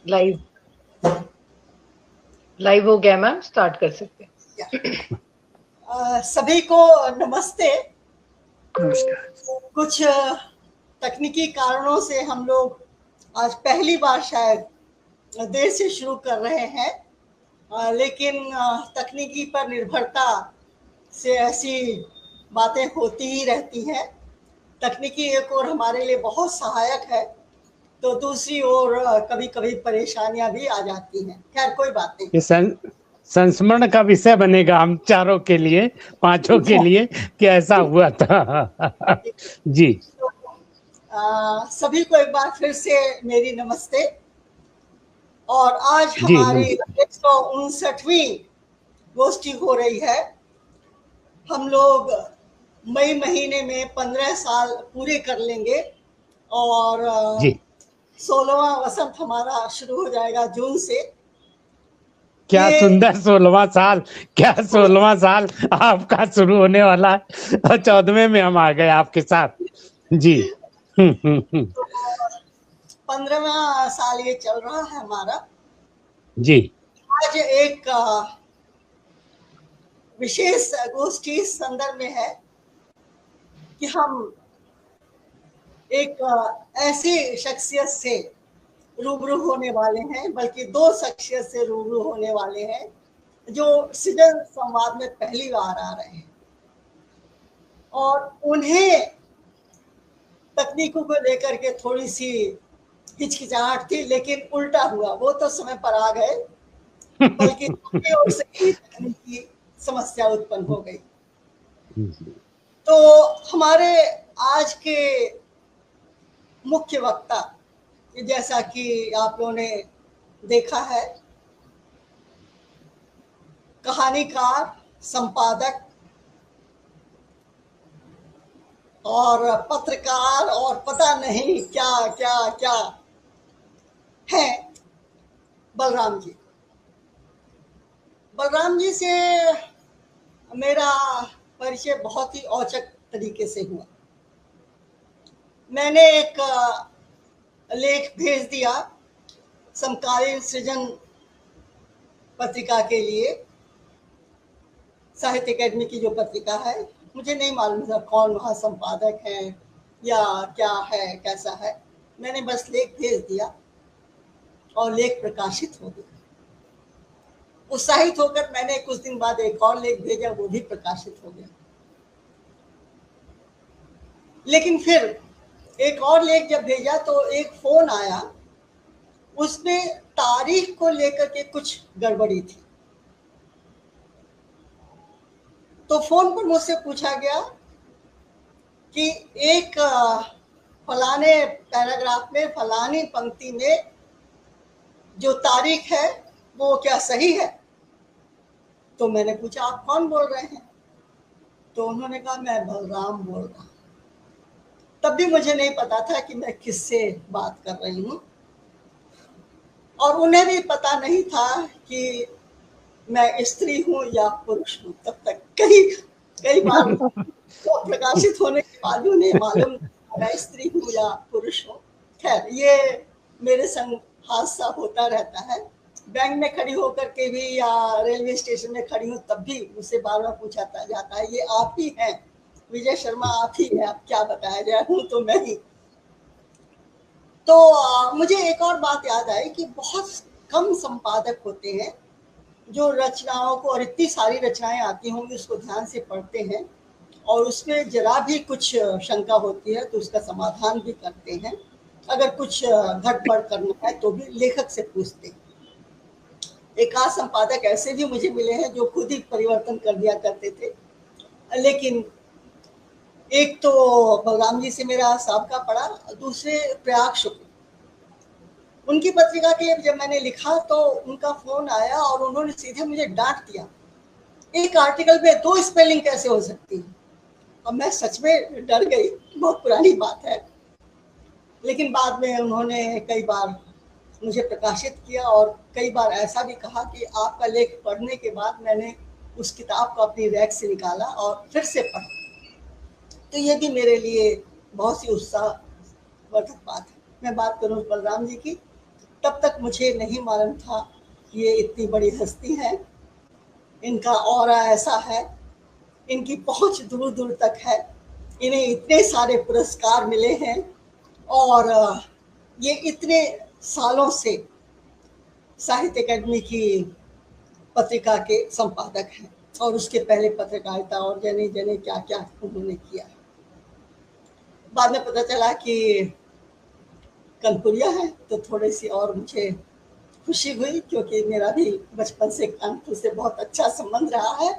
Live live हो गया ma'am, start कर सकते हैं। सभी को नमस्ते। कुछ तकनीकी कारणों से हम लोग आज पहली बार शायद देर से शुरू कर रहे हैं, लेकिन तकनीकी पर निर्भरता से ऐसी बातें होती ही रहती हैं। तकनीकी एक ओर हमारे लिए बहुत सहायक है, तो दूसरी ओर कभी कभी परेशानियां भी आ जाती हैं। खैर कोई बात नहीं, संस्मरण का विषय बनेगा हम चारों के लिए, पांचों के लिए कि ऐसा हुआ था। जी, तो सभी को एक बार फिर से मेरी नमस्ते। और आज हमारी 159वीं गोष्ठी हो रही है। हम लोग मई महीने में 15 साल पूरे कर लेंगे और 16वां वसंत हमारा शुरू हो जाएगा जून से। क्या सुंदर 16वां साल, क्या 16वां साल आपका शुरू होने वाला है और 14वें में हम आ गए आपके साथ। जी, 15वां साल ये चल रहा है हमारा। जी, आज एक विशेष गोष्ठी इस संदर्भ में है कि हम एक ऐसी शख्सियत से रूबरू होने वाले हैं, बल्कि दो शख्सियत से रूबरू होने वाले हैं जो सृजन संवाद में पहली बार आ रहे हैं। और उन्हें तकनीकों को लेकर के थोड़ी सी हिचकिचाहट थी, लेकिन उल्टा हुआ, वो तो समय पर आ गए, बल्कि और से ही तकनीकी समस्या उत्पन्न हो गई। तो हमारे आज के मुख्य वक्ता, जैसा कि आप लोगों ने देखा है, कहानीकार, संपादक और पत्रकार और पता नहीं क्या क्या क्या है, बलराम जी। बलराम जी से मेरा परिचय बहुत ही औचक तरीके से हुआ। मैंने एक लेख भेज दिया समकालीन सृजन पत्रिका के लिए, साहित्य अकेडमी की जो पत्रिका है। मुझे नहीं मालूम था कौन वहाँ संपादक है या क्या है, कैसा है। मैंने बस लेख भेज दिया और लेख प्रकाशित हो गया। उत्साहित होकर मैंने कुछ दिन बाद एक और लेख भेजा, वो भी प्रकाशित हो गया। लेकिन फिर एक और लेख जब भेजा तो एक फोन आया, उसमें तारीख को लेकर के कुछ गड़बड़ी थी। तो फोन पर मुझसे पूछा गया कि एक फलाने पैराग्राफ में फलानी पंक्ति में जो तारीख है वो क्या सही है। तो मैंने पूछा आप कौन बोल रहे हैं? तो उन्होंने कहा मैं बलराम बोल रहा हूँ। तब भी मुझे नहीं पता था कि मैं किससे बात कर रही हूँ, और उन्हें भी पता नहीं था कि मैं स्त्री हूँ या पुरुष हूँ। तब तक कई बार तो प्रकाशित होने के बाद उन्हें मालूम मैं स्त्री हूँ या पुरुष हूँ। खैर, ये मेरे संग हादसा होता रहता है। बैंक में खड़ी होकर के भी या रेलवे स्टेशन में खड़ी हूँ तब भी मुझसे बार बार पूछा जाता है ये आप ही हैं, विजय शर्मा आप ही हैं, आप क्या बताया जाए, हूँ तो मैं ही। तो मुझे एक और बात याद आई कि बहुत कम संपादक होते हैं जो रचनाओं को, और इतनी सारी रचनाएं आती होंगी, उसको ध्यान से पढ़ते हैं और उसमें जरा भी कुछ शंका होती है तो उसका समाधान भी करते हैं। अगर कुछ घटबढ़ करना है तो भी लेखक से पूछते हैं। एक आध संपादक ऐसे भी मुझे मिले हैं जो खुद ही परिवर्तन कर दिया करते थे। लेकिन एक तो बलराम जी से मेरा साबका पड़ा, दूसरे प्रयाग शुक्ल, उनकी पत्रिका के लिए जब मैंने लिखा तो उनका फोन आया और उन्होंने सीधे मुझे डांट दिया, एक आर्टिकल में 2 स्पेलिंग कैसे हो सकती है। और मैं सच में डर गई, बहुत पुरानी बात है। लेकिन बाद में उन्होंने कई बार मुझे प्रकाशित किया और कई बार ऐसा भी कहा कि आपका लेख पढ़ने के बाद मैंने उस किताब को अपनी रैक से निकाला और फिर से पढ़ा। तो ये भी मेरे लिए बहुत सी उत्साहवर्धक बात है। मैं बात करूँ बलराम जी की, तब तक मुझे नहीं मालूम था कि ये इतनी बड़ी हस्ती है, इनका ऑरा ऐसा है, इनकी पहुंच दूर दूर तक है, इन्हें इतने सारे पुरस्कार मिले हैं और ये इतने सालों से साहित्य अकादमी की पत्रिका के संपादक हैं और उसके पहले पत्रकारिता और जने जने क्या क्या उन्होंने किया। बाद में पता चला कि कनपुरिया है तो थोड़ी सी और मुझे खुशी हुई, क्योंकि मेरा भी बचपन से कानपुर से बहुत अच्छा संबंध रहा है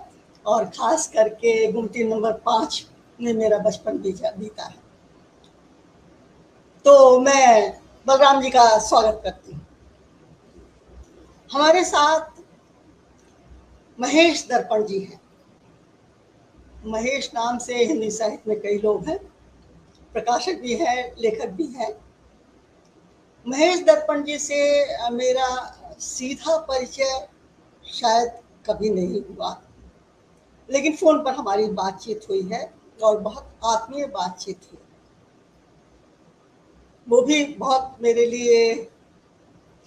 और खास करके गुमटी नंबर 5 में मेरा बचपन बीता है। तो मैं बलराम जी का स्वागत करती हूँ। हमारे साथ महेश दर्पण जी हैं। महेश नाम से हिंदी साहित्य में कई लोग हैं, प्रकाशक भी हैं, लेखक भी हैं। महेश दर्पण जी से मेरा सीधा परिचय शायद कभी नहीं हुआ, लेकिन फोन पर हमारी बातचीत हुई है और बहुत आत्मीय बातचीत हुई। वो भी बहुत मेरे लिए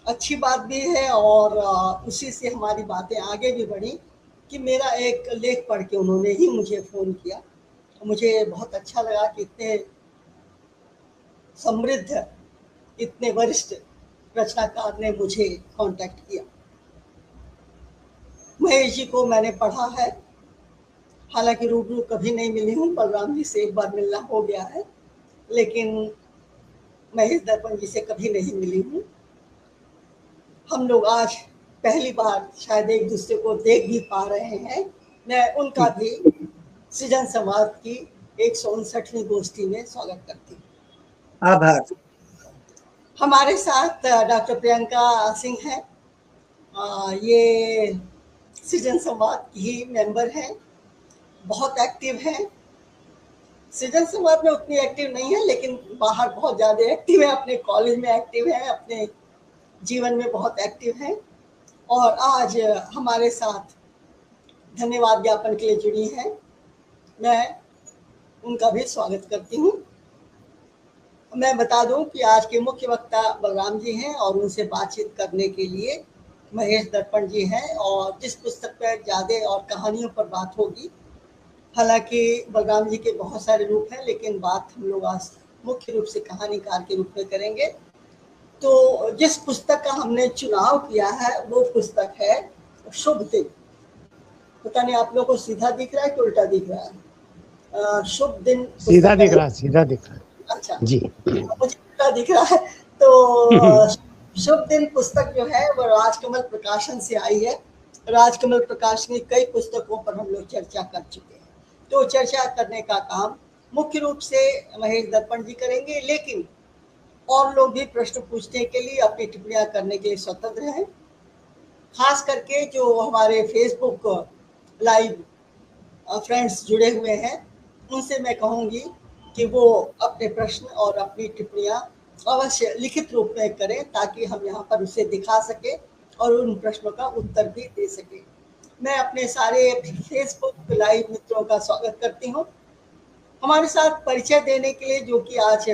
अच्छी बात भी है और उसी से हमारी बातें आगे भी बढ़ी कि मेरा एक लेख पढ़ के उन्होंने ही मुझे फ़ोन किया। मुझे बहुत अच्छा लगा कि इतने समृद्ध, इतने वरिष्ठ रचनाकार ने मुझे कांटेक्ट किया। महेश जी को मैंने पढ़ा है, हालांकि रूबरू कभी नहीं मिली हूँ, बलराम जी से एक बार मिलना हो गया है, लेकिन महेश दर्पण जी से कभी नहीं मिली हूँ। हम लोग आज पहली बार शायद एक दूसरे को देख भी पा रहे हैं। मैं उनका भी सृजन संवाद की 159वीं गोष्ठी में स्वागत करती हूँ। आभार। हमारे साथ डॉक्टर प्रियंका सिंह हैं। ये सृजन संवाद की ही मेंबर हैं, बहुत एक्टिव हैं। सृजन संवाद में उतनी एक्टिव नहीं है, लेकिन बाहर बहुत ज़्यादा एक्टिव है, अपने कॉलेज में एक्टिव है, अपने जीवन में बहुत एक्टिव हैं और आज हमारे साथ धन्यवाद ज्ञापन के लिए जुड़ी हैं। मैं उनका भी स्वागत करती हूँ। मैं बता दूं कि आज के मुख्य वक्ता बलराम जी हैं और उनसे बातचीत करने के लिए महेश दर्पण जी हैं और जिस पुस्तक पर ज़्यादा और कहानियों पर बात होगी। हालांकि बलराम जी के बहुत सारे रूप हैं, लेकिन बात हम लोग आज मुख्य रूप से कहानीकार के रूप में करेंगे। तो जिस पुस्तक का हमने चुनाव किया है वो पुस्तक है शुभ दिन। पता नहीं आप लोगों को सीधा दिख रहा है कि उल्टा दिख रहा है? शुभ दिन सीधा दिख रहा है, सीधा दिख रहा है। अच्छा जी, मुझे उल्टा दिख रहा है। तो शुभ दिन पुस्तक जो है वो राजकमल प्रकाशन से आई है। राजकमल प्रकाशन की कई पुस्तकों पर हम लोग चर्चा कर चुके हैं, तो चर्चा करने का काम मुख्य रूप से महेश दर्पण जी करेंगे, लेकिन और लोग भी प्रश्न पूछने के लिए, अपनी टिप्पणियां करने के लिए स्वतंत्र हैं। खास करके जो हमारे फेसबुक लाइव फ्रेंड्स जुड़े हुए हैं उनसे मैं कहूँगी कि वो अपने प्रश्न और अपनी टिप्पणियां अवश्य लिखित रूप में करें, ताकि हम यहाँ पर उसे दिखा सके और उन प्रश्नों का उत्तर भी दे सके। मैं अपने सारे फेसबुक लाइव मित्रों का स्वागत करती हूँ। हमारे साथ परिचय देने के लिए, जो कि आज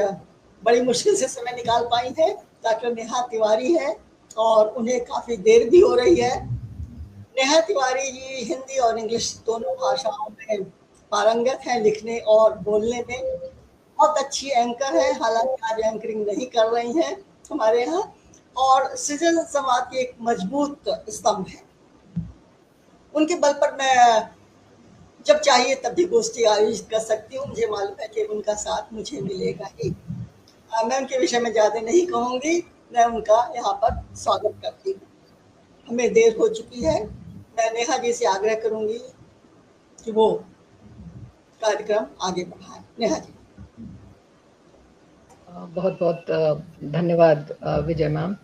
बड़ी मुश्किल से समय निकाल पाई है, डॉक्टर नेहा तिवारी है और उन्हें काफ़ी देर भी हो रही है। नेहा तिवारी जी हिंदी और इंग्लिश दोनों भाषाओं में पारंगत हैं, लिखने और बोलने में। बहुत अच्छी एंकर है, हालांकि आज एंकरिंग नहीं कर रही हैं हमारे यहाँ, और सृजन संवाद की एक मजबूत स्तंभ है। उनके बल पर मैं जब चाहिए तब भी गोष्ठी आयोजित कर सकती हूँ। मुझे मालूम है कि उनका साथ मुझे मिलेगा ही। मैं उनके विषय में ज़्यादा नहीं कहूँगी, मैं उनका यहाँ पर स्वागत करती हूँ। हमें देर हो चुकी है। मैं नेहा जी से आग्रह करूँगी कि वो कार्यक्रम आगे बढ़ाएं। नेहा जी। बहुत बहुत धन्यवाद विजय मैम।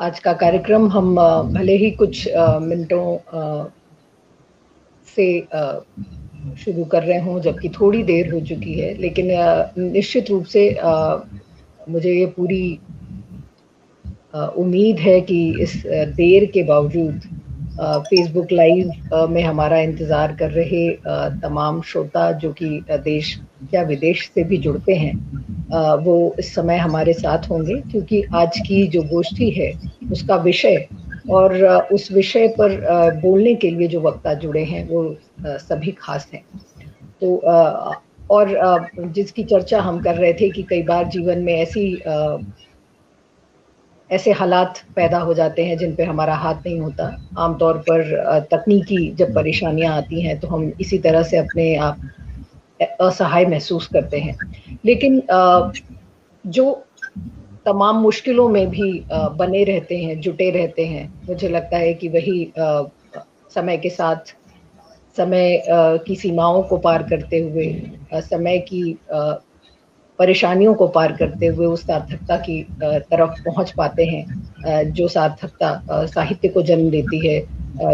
आज का कार्यक्रम हम भले ही कुछ मिनटों से शुरू कर रहे हों, जबकि थोड़ी देर हो चुकी है, लेकिन निश्चित रूप से मुझे ये पूरी उम्मीद है कि इस देर के बावजूद फेसबुक लाइव में हमारा इंतज़ार कर रहे तमाम श्रोता जो कि देश या विदेश से भी जुड़ते हैं, वो इस समय हमारे साथ होंगे, क्योंकि आज की जो गोष्ठी है उसका विषय और उस विषय पर बोलने के लिए जो वक्ता जुड़े हैं वो सभी खास हैं। तो और जिसकी चर्चा हम कर रहे थे कि कई बार जीवन में ऐसे हालात पैदा हो जाते हैं जिन पे हमारा हाथ नहीं होता। आमतौर पर तकनीकी जब परेशानियां आती हैं तो हम इसी तरह से अपने आप असहाय महसूस करते हैं। लेकिन जो तमाम मुश्किलों में भी बने रहते हैं, जुटे रहते हैं, मुझे लगता है कि वही समय के साथ समय की सीमाओं को पार करते हुए समय की परेशानियों को पार करते हुए उस सार्थकता की तरफ पहुंच पाते हैं, जो सार्थकता साहित्य को जन्म देती है,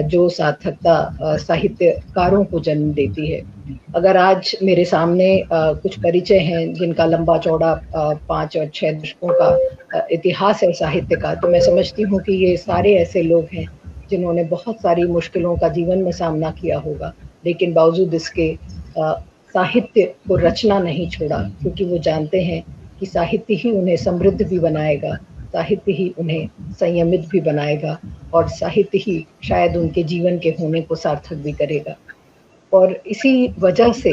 जो सार्थकता साहित्यकारों को जन्म देती है। अगर आज मेरे सामने कुछ परिचय हैं जिनका लंबा चौड़ा 5 और 6 दशकों का इतिहास है साहित्य का, तो मैं समझती हूँ कि ये सारे ऐसे लोग हैं जिन्होंने बहुत सारी मुश्किलों का जीवन में सामना किया होगा, लेकिन बावजूद इसके साहित्य को रचना नहीं छोड़ा, क्योंकि वो जानते हैं कि साहित्य ही उन्हें समृद्ध भी बनाएगा, साहित्य ही उन्हें संयमित भी बनाएगा और साहित्य ही शायद उनके जीवन के होने को सार्थक भी करेगा। और इसी वजह से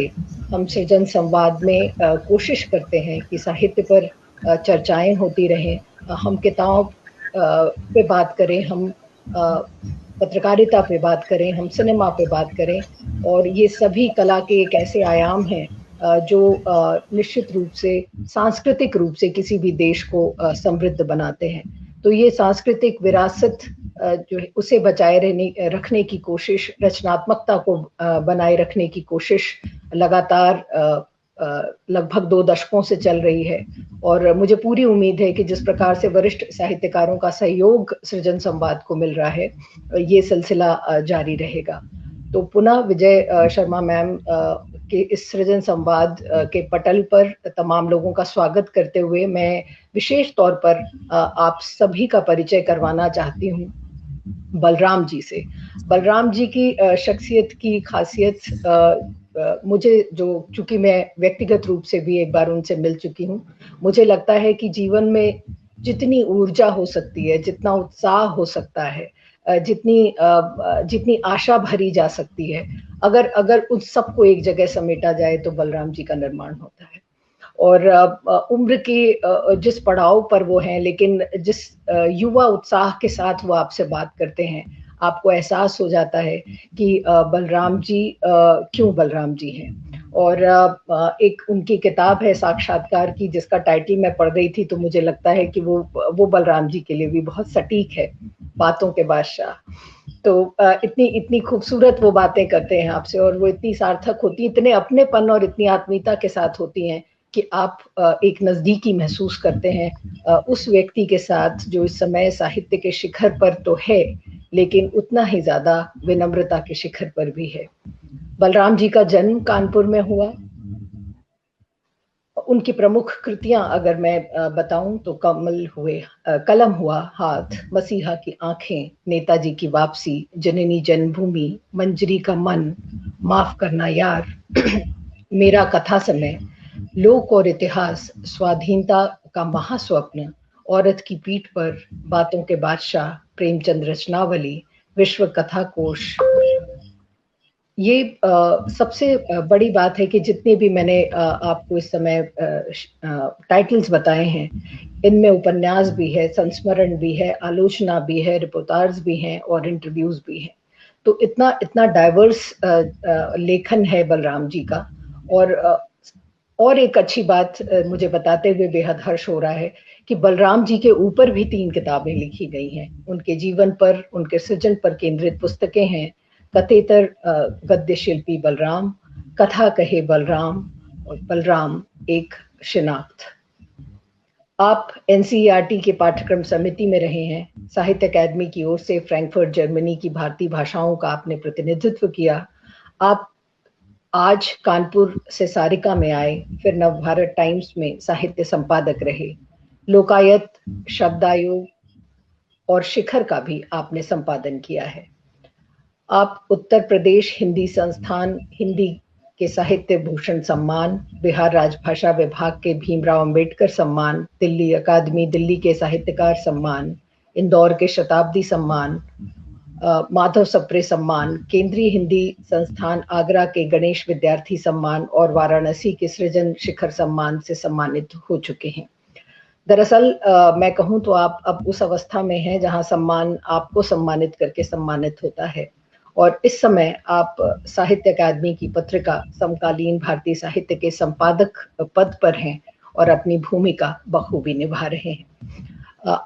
हम सृजन संवाद में कोशिश करते हैं कि साहित्य पर चर्चाएं होती रहें, हम किताब पे बात करें, हम पत्रकारिता पे बात करें, हम सिनेमा पे बात करें, और ये सभी कला के एक ऐसे आयाम हैं जो निश्चित रूप से सांस्कृतिक रूप से किसी भी देश को समृद्ध बनाते हैं। तो ये सांस्कृतिक विरासत जो है उसे बचाए रखने की कोशिश, रचनात्मकता को बनाए रखने की कोशिश लगातार लगभग 2 दशकों से चल रही है। और मुझे पूरी उम्मीद है कि जिस प्रकार से वरिष्ठ साहित्यकारों का सहयोग सृजन संवाद को मिल रहा है, ये सिलसिला जारी रहेगा। तो पुनः विजय शर्मा मैम के इस सृजन संवाद के पटल पर तमाम लोगों का स्वागत करते हुए मैं विशेष तौर पर आप सभी का परिचय करवाना चाहती हूँ बलराम जी से। बलराम जी की शख्सियत की खासियत मुझे, जो चूंकि मैं व्यक्तिगत रूप से भी एक बार उनसे मिल चुकी हूँ, मुझे लगता है कि जीवन में जितनी ऊर्जा हो सकती है, जितना उत्साह हो सकता है, जितनी आशा भरी जा सकती है, अगर उन सबको एक जगह समेटा जाए तो बलराम जी का निर्माण होता है। और उम्र के जिस पड़ाव पर वो हैं, लेकिन जिस युवा उत्साह के साथ वो आपसे बात करते हैं, आपको एहसास हो जाता है कि बलराम जी क्यों बलराम जी हैं। और एक उनकी किताब है साक्षात्कार की, जिसका टाइटल मैं पढ़ रही थी तो मुझे लगता है कि वो बलराम जी के लिए भी बहुत सटीक है, बातों के बादशाह। तो इतनी खूबसूरत वो बातें करते हैं आपसे, और वो इतनी सार्थक होती, इतने अपनेपन और इतनी आत्मीयता के साथ होती हैं कि आप एक नजदीकी महसूस करते हैं उस व्यक्ति के साथ जो इस समय साहित्य के शिखर पर तो है, लेकिन उतना ही ज्यादा विनम्रता के शिखर पर भी है। बलराम जी का जन्म कानपुर में हुआ। उनकी प्रमुख कृतियां अगर मैं बताऊं तो कलम हुआ हाथ, मसीहा की आंखें, नेताजी की वापसी, जननी जन्मभूमि, मंजरी का मन, माफ करना यार, मेरा कथा समय, लोक और इतिहास, स्वाधीनता का महास्वप्न, औरत की पीठ पर, बातों के बादशाह, प्रेमचंद रचनावली, विश्व कथा कोश। ये सबसे बड़ी बात है कि जितने भी मैंने आपको इस समय टाइटल्स बताए हैं, इनमें उपन्यास भी है, संस्मरण भी है, आलोचना भी है, रिपोर्टाज भी हैं और इंटरव्यूज भी हैं। तो इतना डाइवर्स लेखन है बलराम जी का। और एक अच्छी बात मुझे बताते हुए बेहद हर्ष हो रहा है कि बलराम जी के ऊपर भी 3 किताबें लिखी गई हैं। उनके जीवन पर, उनके सृजन पर केंद्रित पुस्तकें हैं। कथेतर गद्य शिल्पी बलराम, कथा कहे बलराम, और बलराम एक शिनाख्त। आप एनसीईआरटी के पाठ्यक्रम समिति में रहे हैं, साहित्य अकादमी की ओर से फ्रैंकफर्ट जर्मनी की भारतीय भाषाओं का आपने प्रतिनिधित्व किया। आप आज कानपुर से सारिका में आए, फिर नवभारत टाइम्स में साहित्य संपादक रहे, लोकायत, शब्दायोग और शिखर का भी आपने संपादन किया है। आप उत्तर प्रदेश हिंदी संस्थान हिंदी के साहित्य भूषण सम्मान, बिहार राजभाषा विभाग के भीमराव अंबेडकर सम्मान, दिल्ली अकादमी दिल्ली के साहित्यकार सम्मान, इंदौर के शताब्दी सम्मान, माधव सप्रे सम्मान, केंद्रीय हिंदी संस्थान आगरा के गणेश विद्यार्थी सम्मान और वाराणसी के सृजन शिखर सम्मान से सम्मानित हो चुके हैं। दरअसल मैं कहूँ तो आप अब उस अवस्था में हैं जहां सम्मान आपको सम्मानित करके सम्मानित होता है, और इस समय आप साहित्य अकादमी की पत्रिका समकालीन भारतीय साहित्य के संपादक पद पर हैं और अपनी भूमिका बखूबी निभा रहे हैं।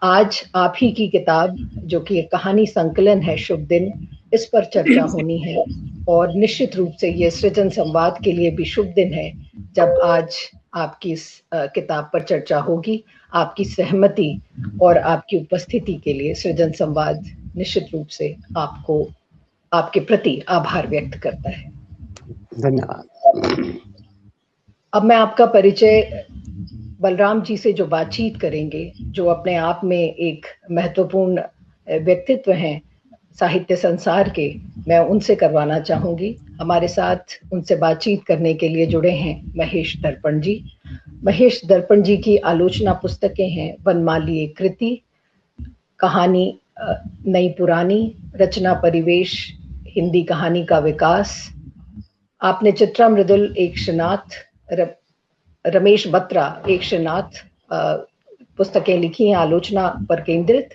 आज आप ही की किताब, जो कि एक कहानी संकलन है, शुभ दिन, इस पर चर्चा होनी है, और निश्चित रूप से ये सृजन संवाद के लिए भी शुभ दिन है जब आज आपकी इस किताब पर चर्चा होगी। आपकी सहमति और आपकी उपस्थिति के लिए सृजन संवाद निश्चित रूप से आपको, आपके प्रति आभार व्यक्त करता है। धन्यवाद। अब मैं आपका परिचय बलराम जी से जो बातचीत करेंगे, जो अपने आप में एक महत्वपूर्ण व्यक्तित्व हैं साहित्य संसार के, मैं उनसे करवाना चाहूंगी। हमारे साथ उनसे बातचीत करने के लिए जुड़े हैं महेश दर्पण जी। महेश दर्पण जी की आलोचना पुस्तकें हैं वनमाली एक कृति, कहानी नई पुरानी, रचना परिवेश, हिंदी कहानी का विकास। आपने चित्रा मृदुल एक शिनाथ, रमेश बत्रा एक शिनाथ पुस्तकें लिखी हैं आलोचना पर केंद्रित।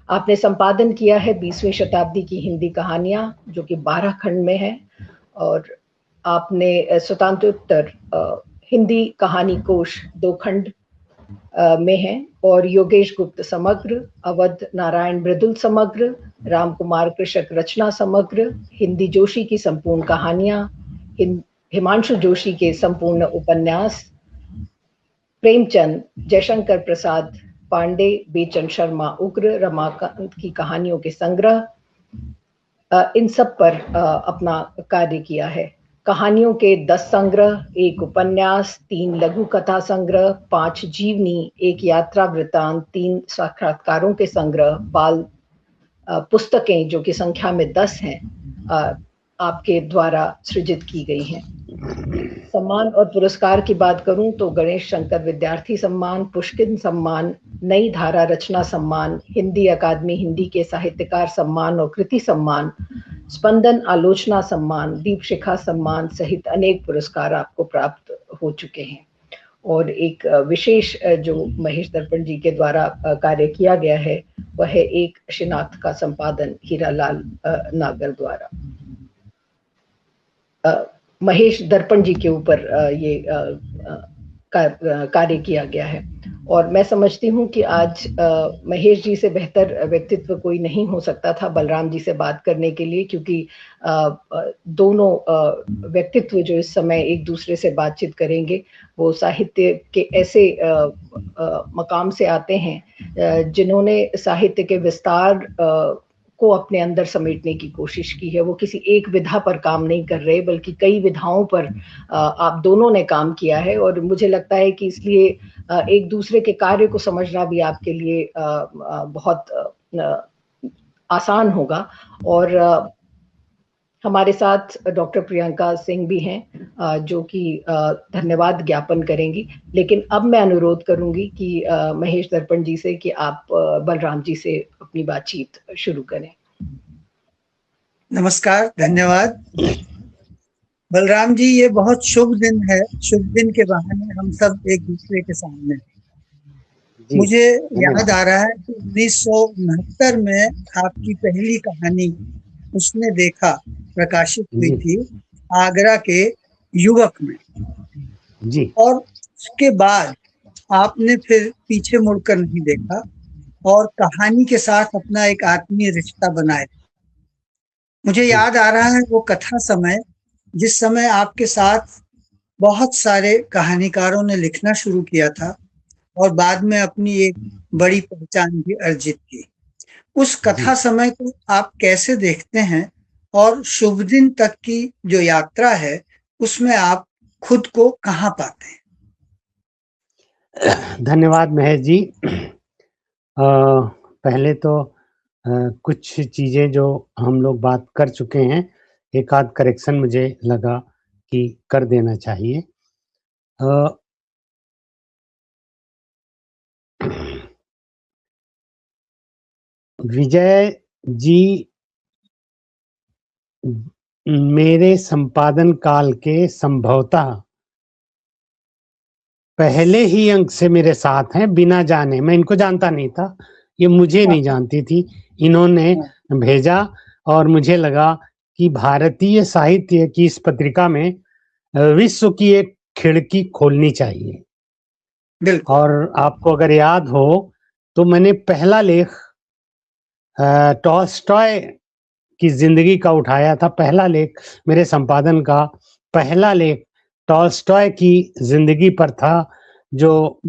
आपने संपादन किया है 20वीं शताब्दी की हिंदी कहानियां, जो कि 12 खंड में है, और आपने स्वतंत्रोत्तर हिंदी कहानी कोश 2 खंड में है, और योगेश गुप्त समग्र, अवध नारायण मृदुल समग्र, राम कुमार कृषक रचना समग्र, हिंदी जोशी की संपूर्ण कहानियां, हिमांशु जोशी के संपूर्ण उपन्यास, प्रेमचंद, जयशंकर प्रसाद पांडे, बेचन शर्मा उग्र, रमाकांत की कहानियों के संग्रह, इन सब पर अपना कार्य किया है। कहानियों के 10 संग्रह, 1 उपन्यास, 3 लघु कथा संग्रह, 5 जीवनी, 1 यात्रा वृत्तांत, 3 साक्षात्कारों के संग्रह, बाल पुस्तकें जो कि संख्या में 10 हैं, आपके द्वारा सृजित की गई हैं। सम्मान और पुरस्कार की बात करूं तो गणेश शंकर विद्यार्थी सम्मान, पुष्किन सम्मान, नई धारा रचना सम्मान, हिंदी अकादमी हिंदी के साहित्यकार सम्मान और कृति सम्मान, स्पंदन आलोचना सम्मान, दीपशिखा सम्मान सहित अनेक पुरस्कार आपको प्राप्त हो चुके हैं। और एक विशेष जो महेश दर्पण जी के द्वारा कार्य किया गया है, वह है एक शिनाथ का संपादन हीरालाल नागर द्वारा। महेश दर्पण जी के ऊपर ये कार्य किया गया है, और मैं समझती हूँ कि आज महेश जी से बेहतर व्यक्तित्व कोई नहीं हो सकता था बलराम जी से बात करने के लिए, क्योंकि दोनों व्यक्तित्व जो इस समय एक दूसरे से बातचीत करेंगे, वो साहित्य के ऐसे मकाम से आते हैं जिन्होंने साहित्य के विस्तार को अपने अंदर समेटने की कोशिश की है। वो किसी एक विधा पर काम नहीं कर रहे, बल्कि कई विधाओं पर आप दोनों ने काम किया है, और मुझे लगता है कि इसलिए एक दूसरे के कार्य को समझना भी आपके लिए बहुत आसान होगा। और हमारे साथ डॉक्टर प्रियंका सिंह भी हैं जो कि धन्यवाद ज्ञापन करेंगी, लेकिन अब मैं अनुरोध करूंगी कि महेश दर्पण जी से कि आप बलराम जी से अपनी बातचीत शुरू करें। नमस्कार, धन्यवाद। बलराम जी, ये बहुत शुभ दिन है। शुभ दिन के बहाने हम सब एक दूसरे के सामने। मुझे याद आ रहा है कि 1969 में आपकी पहली कहानी उसने देखा प्रकाशित हुई थी आगरा के युवक में जी, और उसके बाद आपने फिर पीछे मुड़कर नहीं देखा और कहानी के साथ अपना एक आत्मीय रिश्ता बनाया। मुझे याद आ रहा है वो कथा समय, जिस समय आपके साथ बहुत सारे कहानीकारों ने लिखना शुरू किया था और बाद में अपनी एक बड़ी पहचान भी अर्जित की। उस कथा समय को आप कैसे देखते हैं और शुभ दिन तक की जो यात्रा है उसमें आप खुद को कहाँ पाते हैं? धन्यवाद महेश जी। पहले तो कुछ चीजें जो हम लोग बात कर चुके हैं, एक आध करेक्शन मुझे लगा कि कर देना चाहिए। विजय जी मेरे संपादन काल के संभवतः पहले ही अंक से मेरे साथ हैं, बिना जाने। मैं इनको जानता नहीं था, ये मुझे नहीं जानती थी, इन्होंने भेजा और मुझे लगा कि भारतीय साहित्य की इस पत्रिका में विश्व की एक खिड़की खोलनी चाहिए। और आपको अगर याद हो तो मैंने पहला लेख टॉल्स्टॉय की जिंदगी का उठाया था। पहला लेख मेरे संपादन का पहला लेख टॉल्स्टॉय की जिंदगी पर था, जो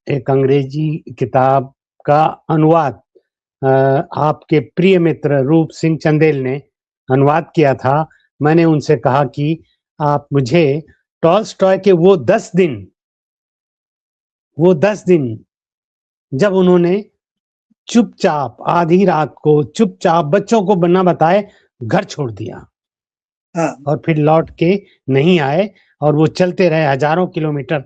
एक अंग्रेजी किताब का अनुवाद आपके प्रिय मित्र रूप सिंह चंदेल ने अनुवाद किया था। मैंने उनसे कहा कि आप मुझे टॉल्स्टॉय के वो 10 दिन जब उन्होंने चुपचाप आधी रात को चुपचाप बच्चों को बना बताए घर छोड़ दिया और फिर लौट के नहीं आए, और वो चलते रहे हजारों किलोमीटर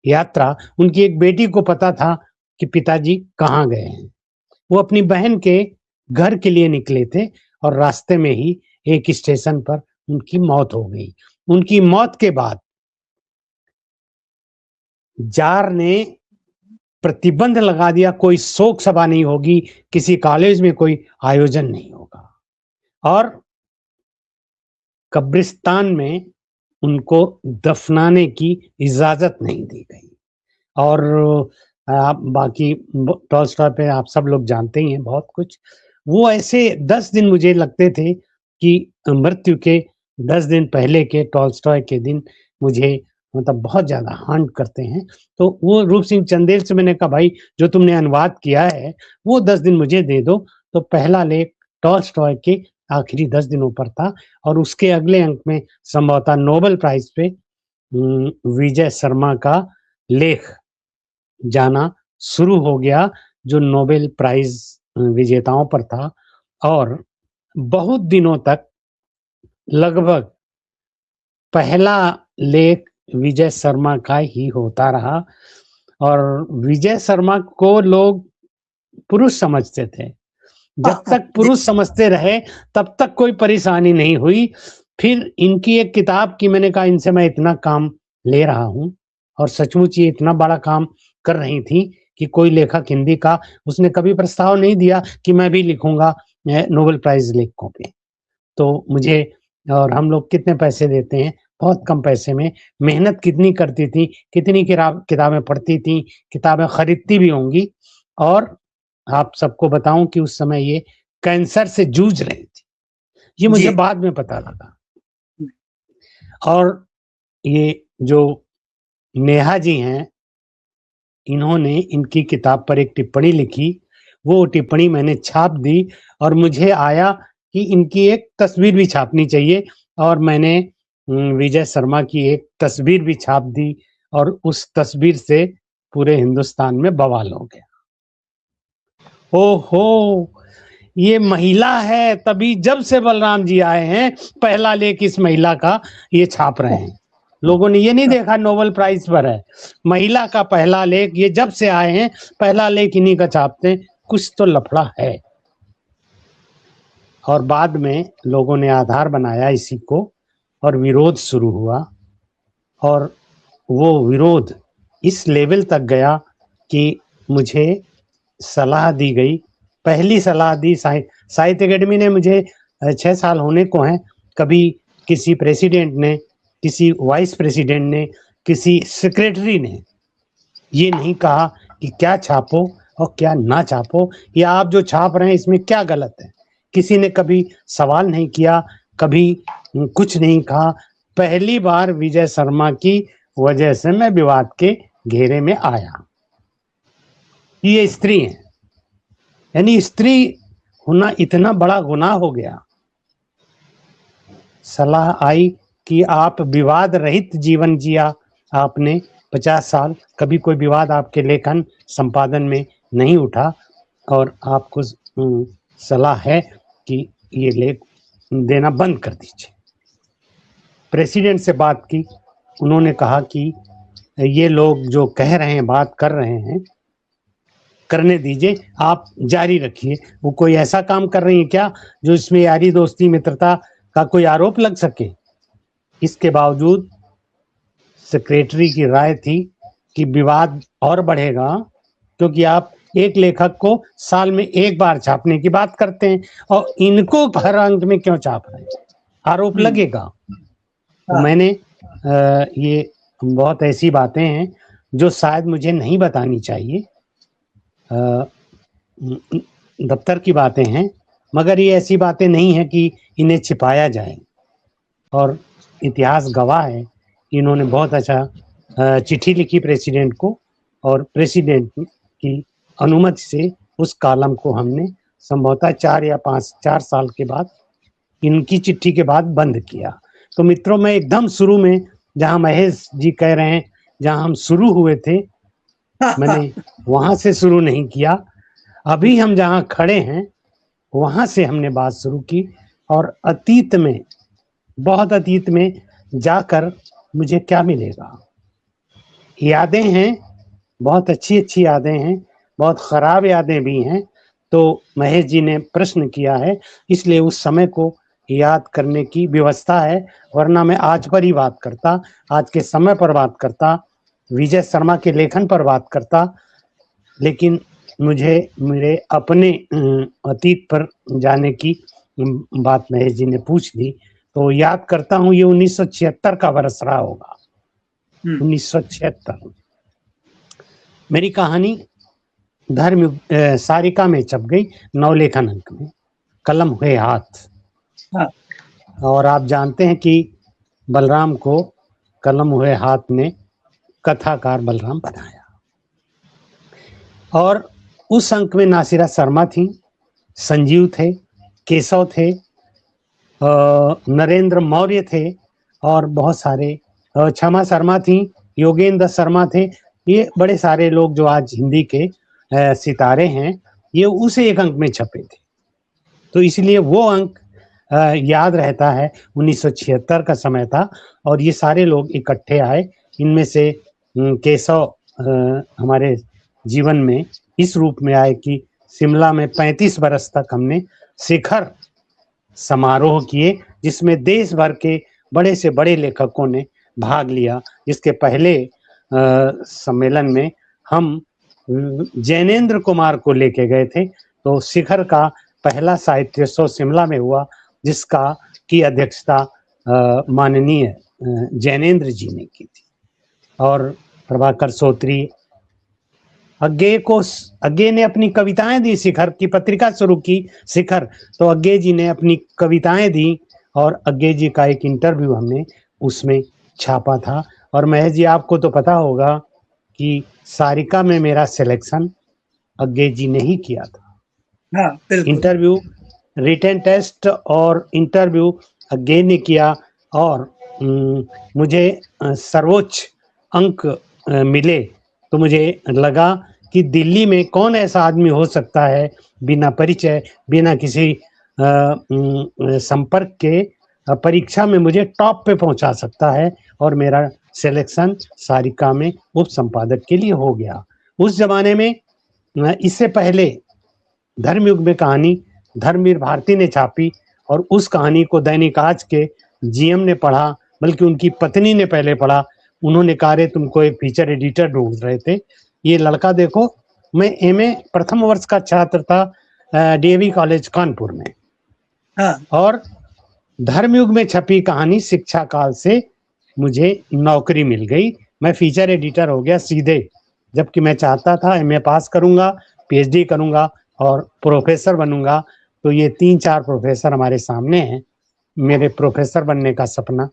यात्रा। उनकी एक बेटी को पता था कि पिताजी कहाँ गए हैं। वो अपनी बहन के घर के लिए निकले थे और रास्ते में ही एक स्टेशन पर उनकी मौत हो गई। उनकी मौत के बाद जार ने प्रतिबंध लगा दिया, कोई शोक सभा नहीं होगी, किसी कॉलेज में कोई आयोजन नहीं होगा, और कब्रिस्तान में उनको दफनाने की इजाजत नहीं दी गई। और आप बाकी टॉल्स्टॉय पे आप सब लोग जानते ही हैं बहुत कुछ। वो ऐसे 10 दिन मुझे लगते थे कि मृत्यु के 10 दिन पहले के टॉल्स्टॉय के दिन मुझे मतलब बहुत ज्यादा हांट करते हैं। तो वो रूप सिंह चंदेल से मैंने कहा, भाई जो तुमने अनुवाद किया है वो 10 दिन मुझे दे दो। तो पहला लेख टॉल्स्टॉय के आखिरी 10 दिनों पर था, और उसके अगले अंक में संभवतः नोबेल प्राइज पे विजय शर्मा का लेख जाना शुरू हो गया, जो नोबेल प्राइज विजेताओं पर था। और बहुत दिनों तक लगभग पहला लेख विजय शर्मा का ही होता रहा, और विजय शर्मा को लोग पुरुष समझते थे। जब तक पुरुष समझते रहे तब तक कोई परेशानी नहीं हुई। फिर इनकी एक किताब की मैंने कहा, इनसे मैं इतना काम ले रहा हूं, और सचमुच ये इतना बड़ा काम कर रही थी कि कोई लेखक हिंदी का उसने कभी प्रस्ताव नहीं दिया कि मैं भी लिखूंगा नोबेल प्राइज लेखकों पे। तो मुझे, और हम लोग कितने पैसे देते हैं, बहुत कम पैसे में। मेहनत कितनी करती थी, कितनी किताबें पढ़ती थी, किताबें खरीदती भी होंगी। और आप सबको बताऊं कि उस समय ये कैंसर से जूझ रही थी, ये मुझे बाद में पता लगा। और ये जो नेहा जी हैं, इन्होंने इनकी किताब पर एक टिप्पणी लिखी, वो टिप्पणी मैंने छाप दी, और मुझे आया कि इनकी एक तस्वीर भी छापनी चाहिए, और मैंने विजय शर्मा की एक तस्वीर भी छाप दी, और उस तस्वीर से पूरे हिंदुस्तान में बवाल हो गया। ओहो, ये महिला है, तभी जब से बलराम जी आए हैं पहला लेख इस महिला का ये छाप रहे हैं। लोगों ने ये नहीं देखा नोबेल प्राइज पर है, महिला का पहला लेख, ये जब से आए हैं पहला लेख इन्हीं का छापते हैं। कुछ तो लफड़ा है। और बाद में लोगों ने आधार बनाया इसी को, और विरोध शुरू हुआ, और वो विरोध इस लेवल तक गया कि मुझे सलाह दी गई। पहली सलाह दी साहित्य अकेडमी ने मुझे 6 साल होने को हैं, कभी किसी प्रेसिडेंट ने, किसी वाइस प्रेसिडेंट ने, किसी सेक्रेटरी ने ये नहीं कहा कि क्या छापो और क्या ना छापो, या आप जो छाप रहे हैं इसमें क्या गलत है। किसी ने कभी सवाल नहीं किया, कभी कुछ नहीं कहा। पहली बार विजय शर्मा की वजह से मैं विवाद के घेरे में आया। ये स्त्री है, यानी स्त्री होना इतना बड़ा गुनाह हो गया। सलाह आई कि आप विवाद रहित जीवन जिया आपने 50 साल, कभी कोई विवाद आपके लेखन संपादन में नहीं उठा, और आपको सलाह है कि ये लेख देना बंद कर दीजिए। प्रेसिडेंट से बात की, उन्होंने कहा कि ये लोग जो कह रहे हैं, बात कर रहे हैं, करने दीजिए, आप जारी रखिए। वो कोई ऐसा काम कर रही है क्या जो इसमें यारी दोस्ती मित्रता का कोई आरोप लग सके? इसके बावजूद सेक्रेटरी की राय थी कि विवाद और बढ़ेगा, क्योंकि आप एक लेखक को साल में एक बार छापने की बात करते हैं और इनको हर अंक में क्यों छाप रहे हैं, आरोप लगेगा। तो मैंने ये बहुत ऐसी बातें हैं जो शायद मुझे नहीं बतानी चाहिए, दफ्तर की बातें हैं, मगर ये ऐसी बातें नहीं है कि इन्हें छिपाया जाए। और इतिहास गवाह है कि इन्होंने बहुत अच्छा चिट्ठी लिखी प्रेसिडेंट को, और प्रेसिडेंट की अनुमति से उस कॉलम को हमने संभवतः 4 साल के बाद, इनकी चिट्ठी के बाद बंद किया। तो मित्रों, मैं एकदम शुरू में, जहां महेश जी कह रहे हैं जहां हम शुरू हुए थे, मैंने वहां से शुरू नहीं किया। अभी हम जहां खड़े हैं वहां से हमने बात शुरू की, और अतीत में, बहुत अतीत में जाकर मुझे क्या मिलेगा? यादें हैं, बहुत अच्छी अच्छी यादें हैं, बहुत खराब यादें भी हैं। तो महेश जी ने प्रश्न किया है, इसलिए उस समय को याद करने की व्यवस्था है, वरना मैं आज पर ही बात करता, आज के समय पर बात करता, विजय शर्मा के लेखन पर बात करता। लेकिन मुझे मेरे अपने अतीत पर जाने की बात महेश जी ने पूछ ली, तो याद करता हूँ ये 1976 का वर्ष रहा होगा। 1976 मेरी कहानी धर्म सारिका में छप गई, नवलेखन अंक में, कलम हुए हाथ। और आप जानते हैं कि बलराम को कलम हुए हाथ ने कथाकार बलराम बनाया। और उस अंक में नासिरा शर्मा थी, संजीव थे, केशव थे, नरेंद्र मौर्य थे, और बहुत सारे, क्षमा शर्मा थी, योगेंद्र शर्मा थे। ये बड़े सारे लोग जो आज हिंदी के सितारे हैं, ये उस एक अंक में छपे थे। तो इसलिए वो अंक याद रहता है। 1976 का समय था और ये सारे लोग इकट्ठे आए। इनमें से केशव हमारे जीवन में इस रूप में आए कि शिमला में 35 बरस तक हमने शिखर समारोह किए, जिसमें देश भर के बड़े से बड़े लेखकों ने भाग लिया। जिसके पहले सम्मेलन में हम जैनेन्द्र कुमार को लेके गए थे। तो शिखर का पहला साहित्योत्सव शिमला में हुआ, जिसका की अध्यक्षता माननीय जैनेन्द्र जी ने की थी। और प्रभाकर सोत्री, अग्गे ने अपनी कविताएं दी, शिखर की पत्रिका शुरू की शिखर, तो अग्गे जी ने अपनी कविताएं दी और अग्गे जी का एक इंटरव्यू हमने उसमें छापा था। और महेश जी, आपको तो पता होगा कि सारिका में मेरा सिलेक्शन अग्गे जी ने ही किया था। इंटरव्यू, रिटन टेस्ट और इंटरव्यू अग्गे ने किया, और मुझे सर्वोच्च अंक मिले। तो मुझे लगा कि दिल्ली में कौन ऐसा आदमी हो सकता है बिना परिचय, बिना किसी संपर्क के परीक्षा में मुझे टॉप पे पहुंचा सकता है। और मेरा सिलेक्शन सारिका में उप संपादक के लिए हो गया। उस जमाने में, इससे पहले धर्मयुग में कहानी धर्मवीर भारती ने छापी, और उस कहानी को दैनिक आज के जीएम ने पढ़ा, बल्कि उनकी पत्नी ने पहले पढ़ा। उन्होंने कहा, रे तुमको एक फीचर एडिटर ढूंढ रहे थे, ये लड़का देखो। मैं एमए प्रथम वर्ष का छात्र था डीएवी कॉलेज कानपुर में। और धर्मयुग में छपी कहानी शिक्षा काल से मुझे नौकरी मिल गई। मैं फीचर एडिटर हो गया सीधे, जबकि मैं चाहता था एमए पास करूंगा, पीएचडी करूंगा और प्रोफेसर बनूंगा। तो ये 3-4 प्रोफेसर हमारे सामने हैं। मेरे प्रोफेसर बनने का सपना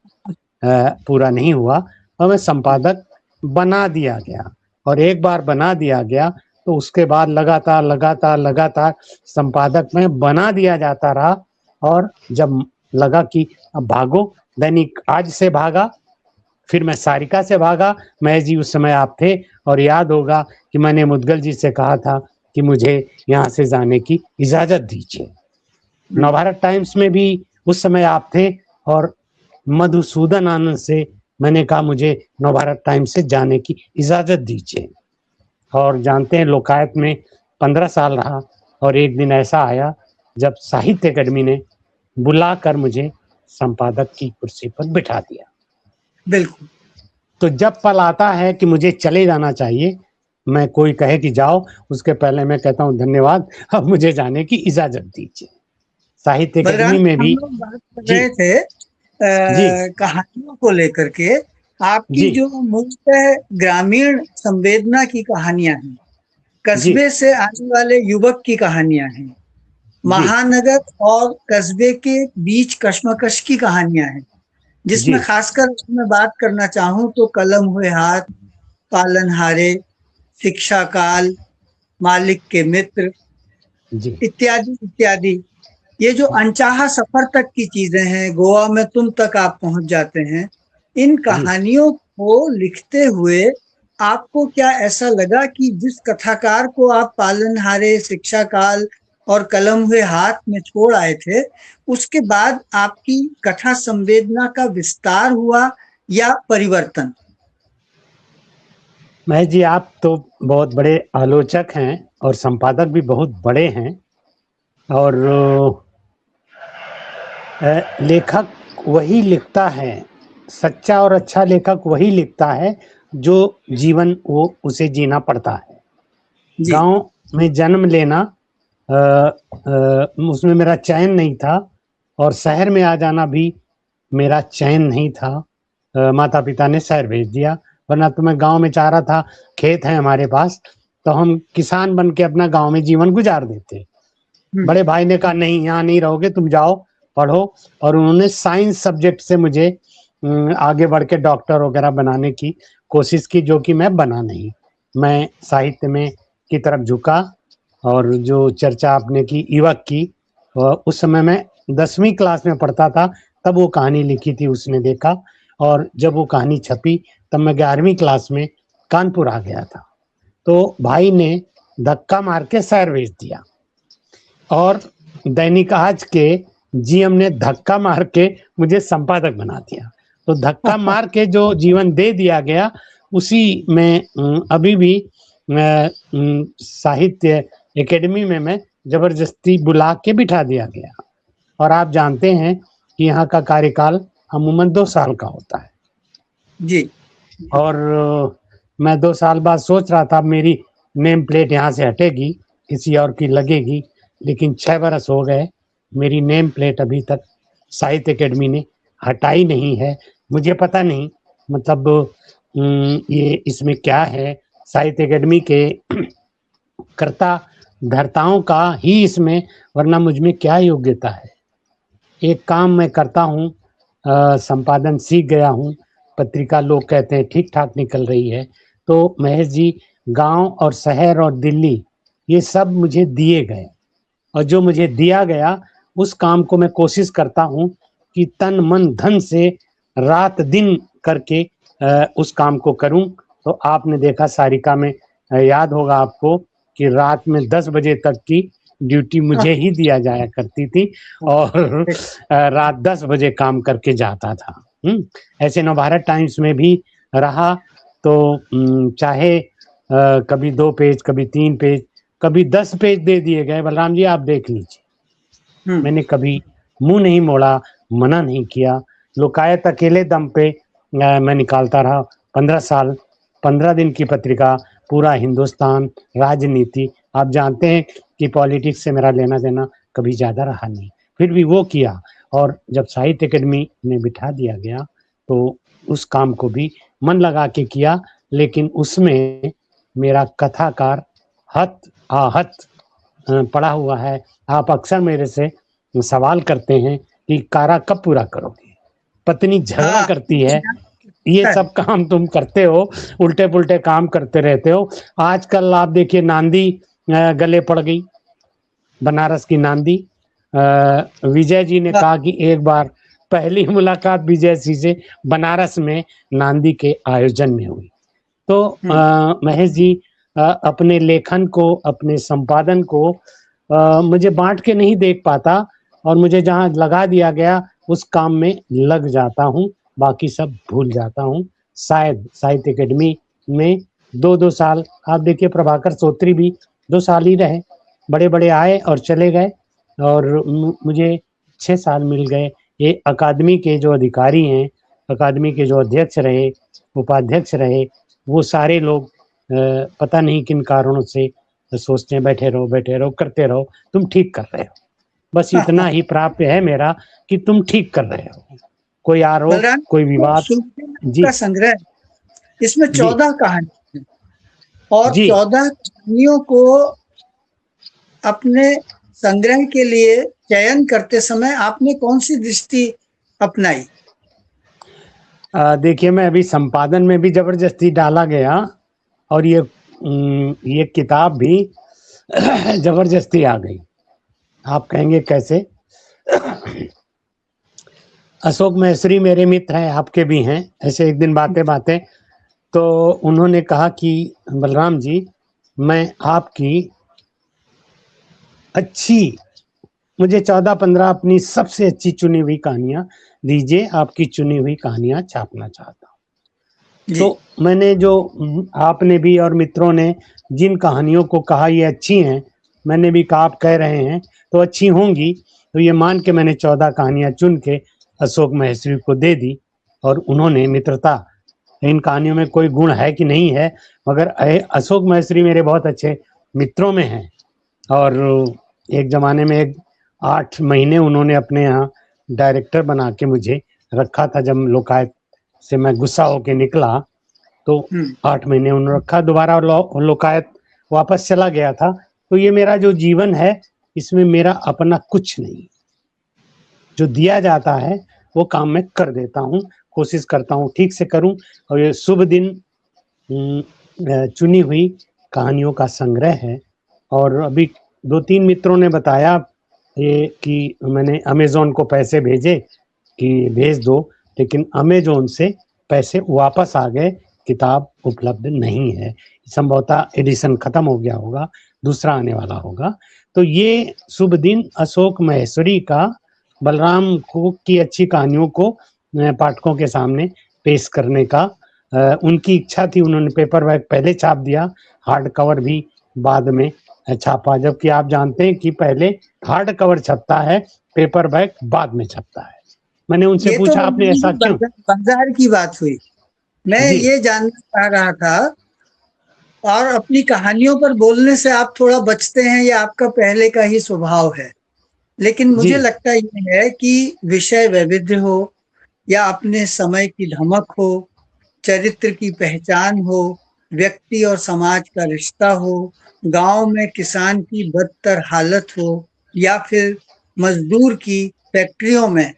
पूरा नहीं हुआ और मैं संपादक बना दिया गया। और एक बार बना दिया गया तो उसके बाद लगातार संपादक में बना दिया जाता रहा। और जब लगा कि अब भागो, दैनिक आज से भागा, फिर मैं सारिका से भागा। महेश जी, उस समय आप थे और याद होगा कि मैंने मुदगल जी से कहा था कि मुझे यहाँ से जाने की इजाजत दीजिए। नवभारत टाइम्स में भी उस समय आप थे और मधुसूदन आनंद से मैंने कहा मुझे नवभारत टाइम्स से जाने की इजाजत दीजिए। और जानते हैं लोकायत में 15 साल रहा और एक दिन ऐसा आया जब साहित्य अकेडमी ने बुलाकर मुझे संपादक की कुर्सी पर बिठा दिया। बिल्कुल। तो जब पल आता है कि मुझे चले जाना चाहिए, मैं कोई कहे कि जाओ, उसके पहले मैं कहता हूँ धन्यवाद, अब मुझे जाने की इजाजत दीजिए। साहित्य अकेडमी में भी हम लोग बात कर रहे थे कहानियों को लेकर के। आपकी जो मूलतः ग्रामीण संवेदना की कहानियां हैं, कस्बे से आने वाले युवक की कहानियां हैं, महानगर और कस्बे के बीच कश्मकश की कहानियां हैं, जिसमें खासकर मैं बात करना चाहूं तो कलम हुए हाथ, पालनहारे, शिक्षा काल, मालिक के मित्र इत्यादि इत्यादि, ये जो अनचाहा सफर तक की चीजें हैं, गोवा में तुम तक आप पहुंच जाते हैं, इन कहानियों को लिखते हुए आपको क्या ऐसा लगा कि जिस कथाकार को आप पालनहारे, शिक्षा काल और कलम हुए हाथ में छोड़ आए थे, उसके बाद आपकी कथा संवेदना का विस्तार हुआ या परिवर्तन? महेश जी, आप तो बहुत बड़े आलोचक हैं और संपादक भी बहुत बड़े हैं, और लेखक वही लिखता है, सच्चा और अच्छा लेखक वही लिखता है जो जीवन वो उसे जीना पड़ता है। गांव में जन्म लेना उसमें मेरा चयन नहीं था, और शहर में आ जाना भी मेरा चयन नहीं था। माता पिता ने शहर भेज दिया, वरना तो मैं गांव में चाह रहा था। खेत है हमारे पास, तो हम किसान बन के अपना गांव में जीवन गुजार देते। बड़े भाई ने कहा नहीं, यहाँ नहीं रहोगे, तुम जाओ पढ़ो, और उन्होंने साइंस सब्जेक्ट से मुझे आगे बढ़ के डॉक्टर वगैरह बनाने की कोशिश की, जो कि मैं बना नहीं। मैं साहित्य में की तरफ झुका, और जो चर्चा आपने की युवक की, उस समय मैं 10वीं क्लास में पढ़ता था, तब वो कहानी लिखी थी उसने देखा, और जब वो कहानी छपी तब मैं 11वीं क्लास में कानपुर आ गया था। तो भाई ने धक्का मार के शहर भेज दिया, और दैनिक आज के जीएम ने धक्का मार के मुझे संपादक बना दिया। तो धक्का मार के जो जीवन दे दिया गया, उसी में अभी भी साहित्य एकेडमी में मैं जबरदस्ती बुला के बिठा दिया गया। और आप जानते हैं कि यहाँ का कार्यकाल अमूमन 2 साल का होता है जी। और मैं 2 साल बाद सोच रहा था मेरी नेम प्लेट यहाँ से हटेगी, किसी और की लगेगी, लेकिन 6 बरस हो गए, मेरी नेम प्लेट अभी तक साहित्य एकेडमी ने हटाई नहीं है। मुझे पता नहीं, मतलब ये इसमें क्या है, साहित्य एकेडमी के कर्ता धर्ताओं का ही इसमें, वरना मुझ में क्या योग्यता है। एक काम मैं करता हूँ, संपादन सीख गया हूँ, पत्रिका लोग कहते हैं ठीक ठाक निकल रही है। तो महेश जी, गांव और शहर और दिल्ली ये सब मुझे दिए गए, और जो मुझे दिया गया उस काम को मैं कोशिश करता हूँ कि तन मन धन से रात दिन करके उस काम को करूं। तो आपने देखा सारिका में, याद होगा आपको कि रात में 10 बजे तक की ड्यूटी मुझे ही दिया जाया करती थी, और रात 10 बजे काम करके जाता था। ऐसे नवभारत टाइम्स में भी रहा, तो चाहे कभी 2 पेज, कभी 3 पेज, कभी 10 पेज दे दिए गए, बलराम जी आप देख लीजिए, मैंने कभी मुंह नहीं मोड़ा, मना नहीं किया। लोकायत अकेले दम पे मैं निकालता रहा 15 साल, 15 दिन की पत्रिका, पूरा हिंदुस्तान, राजनीति। आप जानते हैं कि पॉलिटिक्स से मेरा लेना देना कभी ज्यादा रहा नहीं, फिर भी वो किया। और जब साहित्य अकेडमी में बिठा दिया गया तो उस काम को भी मन लगा के किया, लेकिन उसमें मेरा कथाकार हत आहत पड़ा हुआ है। आप अक्सर मेरे से सवाल करते हैं कि कारा कब पूरा करोगे, पत्नी झगड़ा करती है, ये सब काम तुम करते हो, उल्टे पुल्टे काम करते रहते हो। आजकल आप देखिए नांदी गले पड़ गई, बनारस की नांदी। विजय जी ने कहा कि एक बार पहली मुलाकात विजय जी से बनारस में नांदी के आयोजन में हुई। तो महेश जी, अपने लेखन को, अपने संपादन को मुझे बांट के नहीं देख पाता, और मुझे जहां लगा दिया गया उस काम में लग जाता हूँ, बाकी सब भूल जाता हूँ। शायद साहित्य अकेडमी में 2-2 साल, आप देखिए प्रभाकर सोत्री भी 2 साल ही रहे, बड़े बड़े आए और चले गए, और मुझे 6 साल मिल गए। ये अकादमी के जो अधिकारी हैं, अकादमी के जो अध्यक्ष रहे, उपाध्यक्ष रहे, वो सारे लोग पता नहीं किन कारणों से सोचते हैं बैठे रहो, करते रहो, तुम ठीक कर रहे हो। बस इतना ही प्राप्त है मेरा कि तुम ठीक कर रहे हो। कोई आरोप, कोई विवाद। जी, का संग्रह, इसमें 14 कहानी है, और 14 कहानियों को अपने संग्रह के लिए चयन करते समय आपने कौन सी दृष्टि अपनाई? देखिए, मैं अभी संपादन में भी जबरदस्ती डाला गया, और ये किताब भी जबरदस्ती आ गई। आप कहेंगे कैसे? अशोक महेश्वरी मेरे मित्र हैं, आपके भी हैं। ऐसे एक दिन बातें बातें तो उन्होंने कहा कि बलराम जी, मैं आपकी अच्छी, मुझे 14-15 अपनी सबसे अच्छी चुनी हुई कहानियां दीजिए, आपकी चुनी हुई कहानियां छापना चाहता हूँ। तो मैंने जो, आपने भी और मित्रों ने जिन कहानियों को कहा ये अच्छी हैं, मैंने भी कहा आप कह रहे हैं तो अच्छी होंगी, तो ये मान के मैंने 14 कहानियां चुन के अशोक महेश्वरी को दे दी। और उन्होंने मित्रता, इन कहानियों में कोई गुण है कि नहीं है, मगर अशोक महेश्वरी मेरे बहुत अच्छे मित्रों में हैं। और एक जमाने में 8 महीने उन्होंने अपने यहाँ डायरेक्टर बना के मुझे रखा था। जब लोकायत से मैं गुस्सा होके निकला तो 8 महीने उन्होंने रखा, दोबारा लोकायत वापस चला गया था। तो ये मेरा जो जीवन है, इसमें मेरा अपना कुछ नहीं, जो दिया जाता है वो काम मैं कर देता हूँ, कोशिश करता हूँ ठीक से करूँ। और ये शुभ दिन चुनी हुई कहानियों का संग्रह है। और अभी 2-3 मित्रों ने बताया ये कि मैंने अमेज़न को पैसे भेजे कि भेज दो, लेकिन अमेज़न से पैसे वापस आ गए, किताब उपलब्ध नहीं है। संभवतः एडिशन खत्म हो गया होगा, दूसरा आने वाला होगा। तो ये शुभ दिन अशोक महेश्वरी का, बलराम को की अच्छी कहानियों को पाठकों के सामने पेश करने का उनकी इच्छा थी। उन्होंने पेपर बैग पहले छाप दिया, हार्ड कवर भी बाद में छापा, जबकि आप जानते हैं कि पहले हार्ड कवर छपता है, पेपर बैग बाद में छपता है। मैंने उनसे पूछा तो आपने ऐसा क्यों? बाजार की बात हुई, मैं ये जानना चाह रहा था। और अपनी कहानियों पर बोलने से आप थोड़ा बचते हैं, ये आपका पहले का ही स्वभाव है, लेकिन मुझे लगता ये है कि विषय वैविध्य हो या अपने समय की धमक हो, चरित्र की पहचान हो, व्यक्ति और समाज का रिश्ता हो, गांव में किसान की बदतर हालत हो, या फिर मजदूर की फैक्ट्रियों में,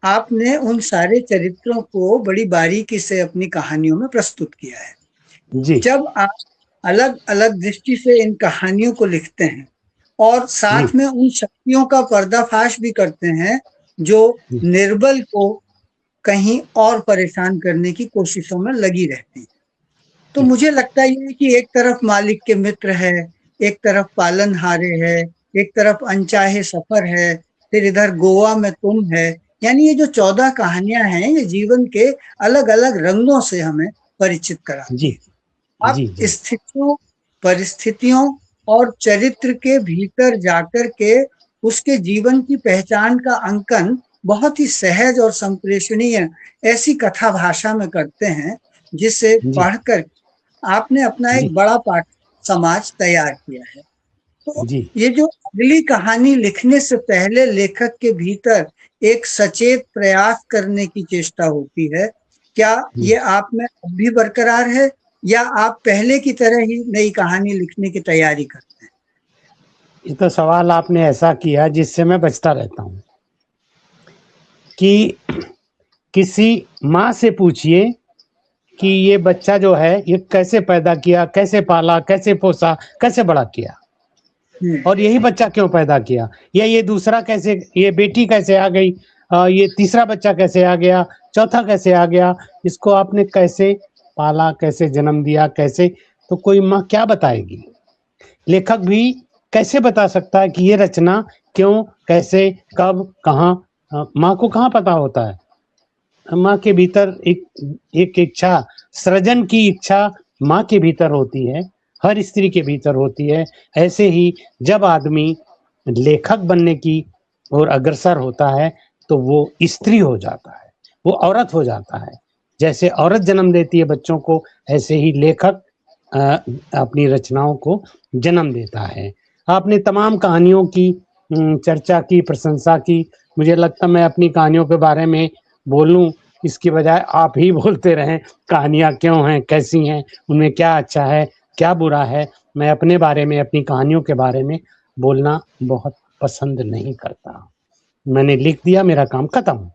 आपने उन सारे चरित्रों को बड़ी बारीकी से अपनी कहानियों में प्रस्तुत किया है। जब आप अलग अलग दृष्टि से इन कहानियों को लिखते हैं और साथ में उन शक्तियों का पर्दाफाश भी करते हैं जो निर्बल को कहीं और परेशान करने की कोशिशों में लगी रहती है, तो मुझे लगता है कि एक तरफ मालिक के मित्र है, एक तरफ पालनहारे है, एक तरफ अनचाहे सफर है, फिर इधर गोवा में तुम है। यानी ये जो 14 कहानियां हैं, ये जीवन के अलग अलग रंगों से हमें परिचित कराती हैं। आप स्थितियों, परिस्थितियों और चरित्र के भीतर जाकर के उसके जीवन की पहचान का अंकन बहुत ही सहज और संप्रेषणीय ऐसी कथा भाषा में करते हैं, जिसे पढ़कर आपने अपना एक बड़ा पाठ समाज तैयार किया है। तो ये जो अगली कहानी लिखने से पहले लेखक के भीतर एक सचेत प्रयास करने की चेष्टा होती है, क्या ये आप में अब भी बरकरार है, या आप पहले की तरह ही नई कहानी लिखने की तैयारी करते हैं? ये तो सवाल आपने ऐसा किया जिससे मैं बचता रहता हूँ कि किसी माँ से पूछिए कि ये बच्चा जो है ये कैसे पैदा किया, कैसे पाला, कैसे पोसा, कैसे बड़ा किया, और यही बच्चा क्यों पैदा किया, या ये दूसरा कैसे, ये बेटी कैसे आ गई, ये तीसरा बच्चा कैसे आ गया, चौथा कैसे आ गया, इसको आपने कैसे पाला, कैसे जन्म दिया, कैसे, तो कोई माँ क्या बताएगी? लेखक भी कैसे बता सकता है कि ये रचना क्यों, कैसे, कब, कहाँ माँ को कहाँ पता होता है? माँ के भीतर एक इच्छा, सृजन की इच्छा माँ के भीतर होती है, हर स्त्री के भीतर होती है। ऐसे ही जब आदमी लेखक बनने की ओर अग्रसर होता है तो वो स्त्री हो जाता है, वो औरत हो जाता है। जैसे औरत जन्म देती है बच्चों को, ऐसे ही लेखक अपनी रचनाओं को जन्म देता है। आपने तमाम कहानियों की चर्चा की, प्रशंसा की। मुझे लगता मैं अपनी कहानियों के बारे में बोलूं इसकी बजाय आप ही बोलते रहें, कहानियाँ क्यों हैं, कैसी हैं, उनमें क्या अच्छा है, क्या बुरा है। मैं अपने बारे में, अपनी कहानियों के बारे में बोलना बहुत पसंद नहीं करता। मैंने लिख दिया, मेरा काम खत्म।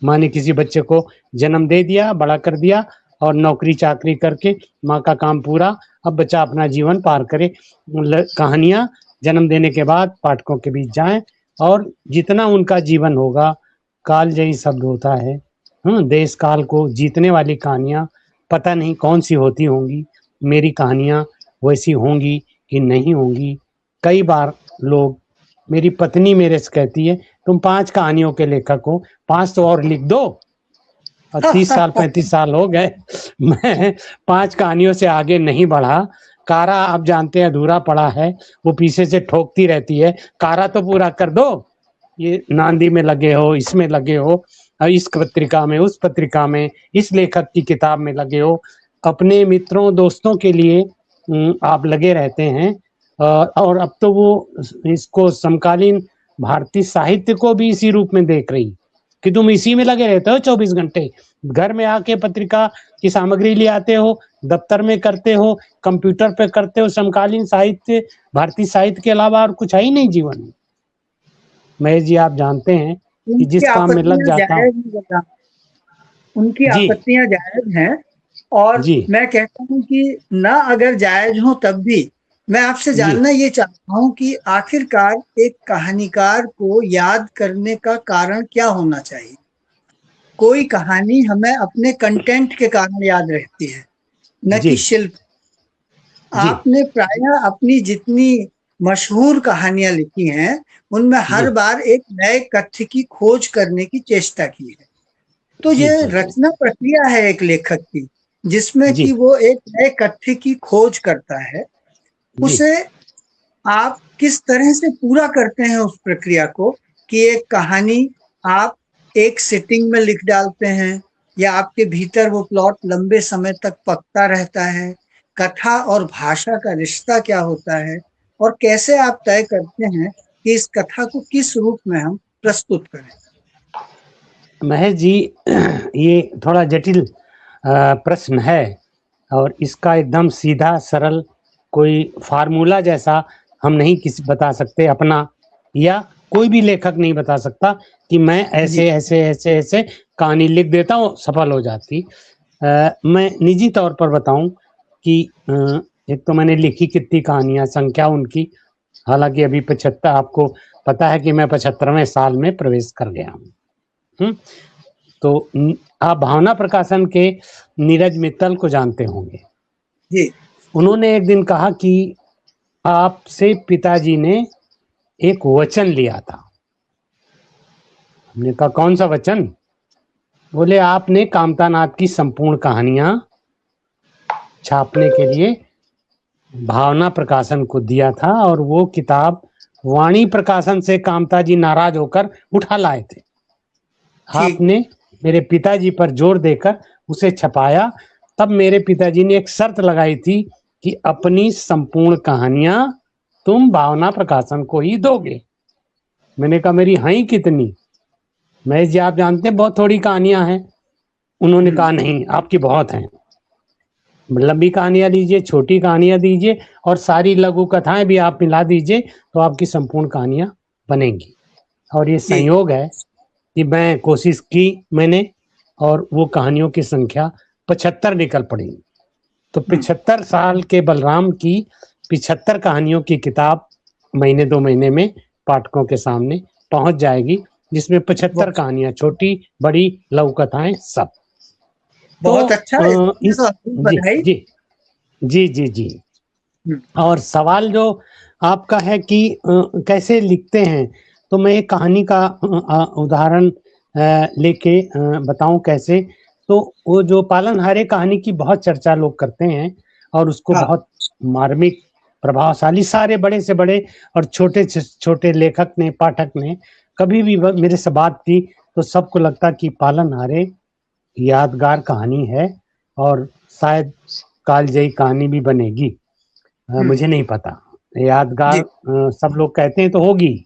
माँ ने किसी बच्चे को जन्म दे दिया, बड़ा कर दिया और नौकरी चाकरी करके माँ का काम पूरा, अब बच्चा अपना जीवन पार करे। कहानियाँ जन्म देने के बाद पाठकों के बीच जाएं और जितना उनका जीवन होगा, कालजयी शब्द होता है, देश काल को जीतने वाली कहानियाँ पता नहीं कौन सी होती होंगी। मेरी कहानियाँ वैसी होंगी कि नहीं होंगी। कई बार लोग, मेरी पत्नी मेरे से कहती है तुम 5 कहानियों के लेखक हो, 5 तो और लिख दो। और 30 साल 35 साल हो गए, मैं 5 कहानियों से आगे नहीं बढ़ा। कारा आप जानते हैं अधूरा पड़ा है, वो पीछे से ठोकती रहती है, कारा तो पूरा कर दो। ये नांदी में लगे हो, इसमें लगे हो, इस पत्रिका में, उस पत्रिका में, इस लेखक की किताब में लगे हो, अपने मित्रों दोस्तों के लिए आप लगे रहते हैं। और अब तो वो इसको समकालीन भारतीय साहित्य को भी इसी रूप में देख रही कि तुम इसी में लगे रहते हो 24 घंटे। घर में आके पत्रिका की सामग्री ले आते हो, दफ्तर में करते हो, कंप्यूटर पे करते हो। समकालीन साहित्य, भारतीय साहित्य के अलावा और कुछ है ही नहीं जीवन में। महेश जी आप जानते हैं कि जिस काम में लग जाता हूँ, उनकी आपत्तियां जायज हैं। और मैं कहता हूँ कि ना अगर जायज हो तब भी मैं आपसे जानना ये चाहता हूँ कि आखिरकार एक कहानीकार को याद करने का कारण क्या होना चाहिए। कोई कहानी हमें अपने कंटेंट के कारण याद रहती है, न कि शिल्प। आपने प्रायः अपनी जितनी मशहूर कहानियां लिखी हैं उनमें हर बार एक नए कथ्य की खोज करने की चेष्टा की है। तो ये रचना प्रक्रिया है एक लेखक की, जिसमें कि वो एक नए कथ्य की खोज करता है। उसे आप किस तरह से पूरा करते हैं उस प्रक्रिया को कि एक कहानी आप एक सिटिंग में लिख डालते हैं, या आपके भीतर वो प्लॉट लंबे समय तक पकता रहता है? कथा और भाषा का रिश्ता क्या होता है, और कैसे आप तय करते हैं कि इस कथा को किस रूप में हम प्रस्तुत करें? महेश जी, ये थोड़ा जटिल प्रश्न है और इसका एकदम सीधा सरल कोई फार्मूला जैसा हम नहीं किसी बता सकते अपना, या कोई भी लेखक नहीं बता सकता कि मैं ऐसे ऐसे ऐसे ऐसे कहानी लिख देता हूँ सफल हो जाती। मैं निजी तौर पर बताऊं कि एक तो मैंने लिखी कितनी कहानियां, संख्या उनकी, हालांकि अभी 75, आपको पता है कि मैं 75वें साल में प्रवेश कर गया हूँ। तो आप भावना प्रकाशन के नीरज मित्तल को जानते होंगे जी। उन्होंने एक दिन कहा कि आपसे पिताजी ने एक वचन लिया था। हमने कहा कौन सा वचन? बोले आपने कामतानाथ की संपूर्ण कहानियां छापने के लिए भावना प्रकाशन को दिया था, और वो किताब वाणी प्रकाशन से कामता जी नाराज होकर उठा लाए थे। आपने मेरे पिताजी पर जोर देकर उसे छपाया। तब मेरे पिताजी ने एक शर्त लगाई थी कि अपनी संपूर्ण कहानियां तुम भावना प्रकाशन को ही दोगे। मैंने कहा मेरी हैं कितनी? महेश जी आप जानते हैं बहुत थोड़ी कहानियां हैं। उन्होंने कहा नहीं, आपकी बहुत हैं। लंबी कहानियां लीजिए, छोटी कहानियां दीजिए, और सारी लघु कथाएं भी आप मिला दीजिए तो आपकी संपूर्ण कहानियां बनेंगी। और ये संयोग है कि मैं कोशिश की मैंने, और वो कहानियों की संख्या 75 निकल पड़ी। तो 75 साल के बलराम की 75 कहानियों की किताब महीने 2 महीने में पाठकों के सामने पहुंच जाएगी, जिसमें 75 कहानियां, छोटी बड़ी लघु कथाएं सब। बहुत अच्छा। जी जी जी जी। और सवाल जो आपका है कि कैसे लिखते हैं, तो मैं एक कहानी का उदाहरण लेके बताऊं कैसे। तो वो जो पालनहारे कहानी की बहुत चर्चा लोग करते हैं और उसको बहुत मार्मिक प्रभावशाली सारे बड़े से बड़े और छोटे से छोटे लेखक ने, पाठक ने कभी भी मेरे से बात की तो सबको लगता कि पालनहारे यादगार कहानी है और शायद कालजयी कहानी भी बनेगी। मुझे नहीं पता, यादगार सब लोग कहते हैं तो होगी।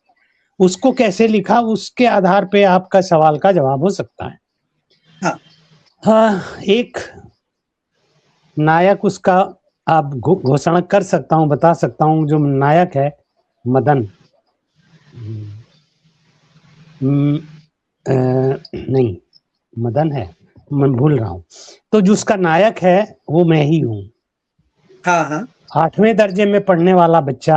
उसको कैसे लिखा उसके आधार पे आपका सवाल का जवाब हो सकता है। हाँ, एक नायक उसका आप घोषणा कर सकता हूँ, बता सकता हूँ। जो नायक है मदन, नहीं मदन है, मैं भूल रहा हूँ। तो जो उसका नायक है वो मैं ही हूँ। हाँ। 8वें दर्जे में पढ़ने वाला बच्चा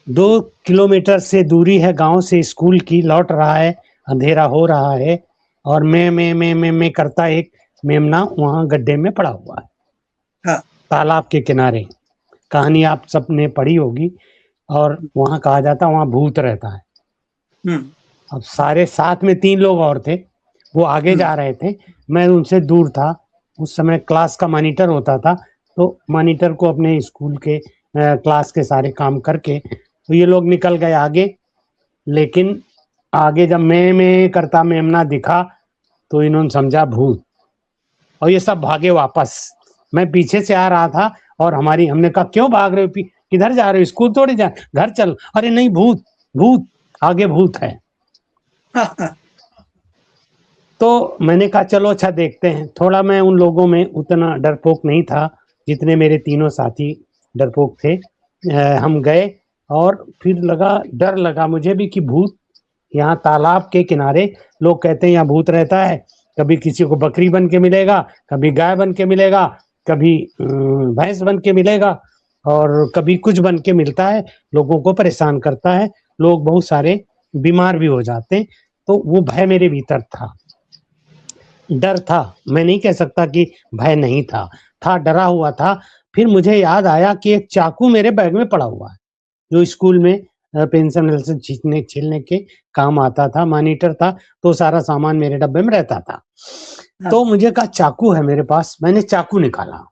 2 किलोमीटर से दूरी है गांव से स्कूल की, लौट रहा है, अंधेरा हो रहा है और मैं करता एक मेमना वहां गड्ढे में पड़ा हुआ है। हाँ। तालाब के किनारे। कहानी आप सबने पढ़ी होगी। और वहां कहा जाता वहां भूत रहता है। अब सारे साथ में 3 लोग और थे, वो आगे जा रहे थे, मैं उनसे दूर था। उस समय क्लास का मॉनिटर होता था, तो मॉनिटर को अपने स्कूल के क्लास के सारे काम करके तो ये लोग निकल गए आगे। लेकिन आगे जब मैं करता मेमना दिखा तो इन्होंने समझा भूत और ये सब भागे वापस। मैं पीछे से आ रहा था और हमने कहा क्यों भाग रहे हो, किधर जा रहे हो, स्कूल थोड़ी जा, घर चल। अरे नहीं, भूत भूत, आगे भूत है। तो मैंने कहा चलो अच्छा देखते हैं। थोड़ा मैं उन लोगों में उतना डरपोक नहीं था जितने मेरे तीनों साथी डरपोक थे। हम गए और फिर डर लगा मुझे भी कि भूत यहाँ तालाब के किनारे, लोग कहते हैं यहाँ भूत रहता है। कभी किसी को बकरी बन के मिलेगा, कभी गाय बन के मिलेगा, कभी भैंस बन के मिलेगा और कभी कुछ बन के मिलता है, लोगों को परेशान करता है, लोग बहुत सारे बीमार भी हो जाते। तो वो भय मेरे भीतर था, डर था। मैं नहीं कह सकता कि भय नहीं था, डरा हुआ था। फिर मुझे याद आया कि एक चाकू मेरे बैग में पड़ा हुआ है जो स्कूल में पेंसिल से छीलने के काम आता था। मॉनिटर था तो सारा सामान मेरे डब्बे में रहता था। तो मुझे कहा चाकू है मेरे पास, मैंने चाकू निकाला।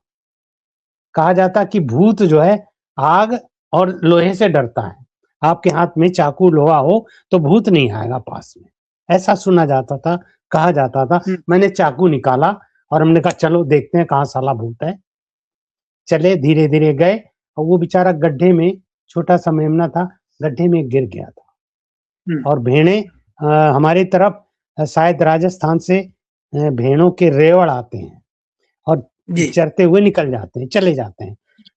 कहा जाता कि भूत जो है आग और लोहे से डरता है। आपके हाथ में चाकू लोहा हो तो भूत नहीं आएगा पास में, ऐसा सुना जाता था, कहा जाता था। मैंने चाकू निकाला और हमने कहा चलो देखते हैं कहाँ साला भूत है। चले, धीरे धीरे गए और वो बेचारा गड्ढे में, छोटा सा मेमना था, गड्ढे में गिर गया था। और भेड़े हमारी तरफ शायद राजस्थान से भेड़ों के रेवड़ आते हैं और चरते हुए निकल जाते हैं, चले जाते हैं।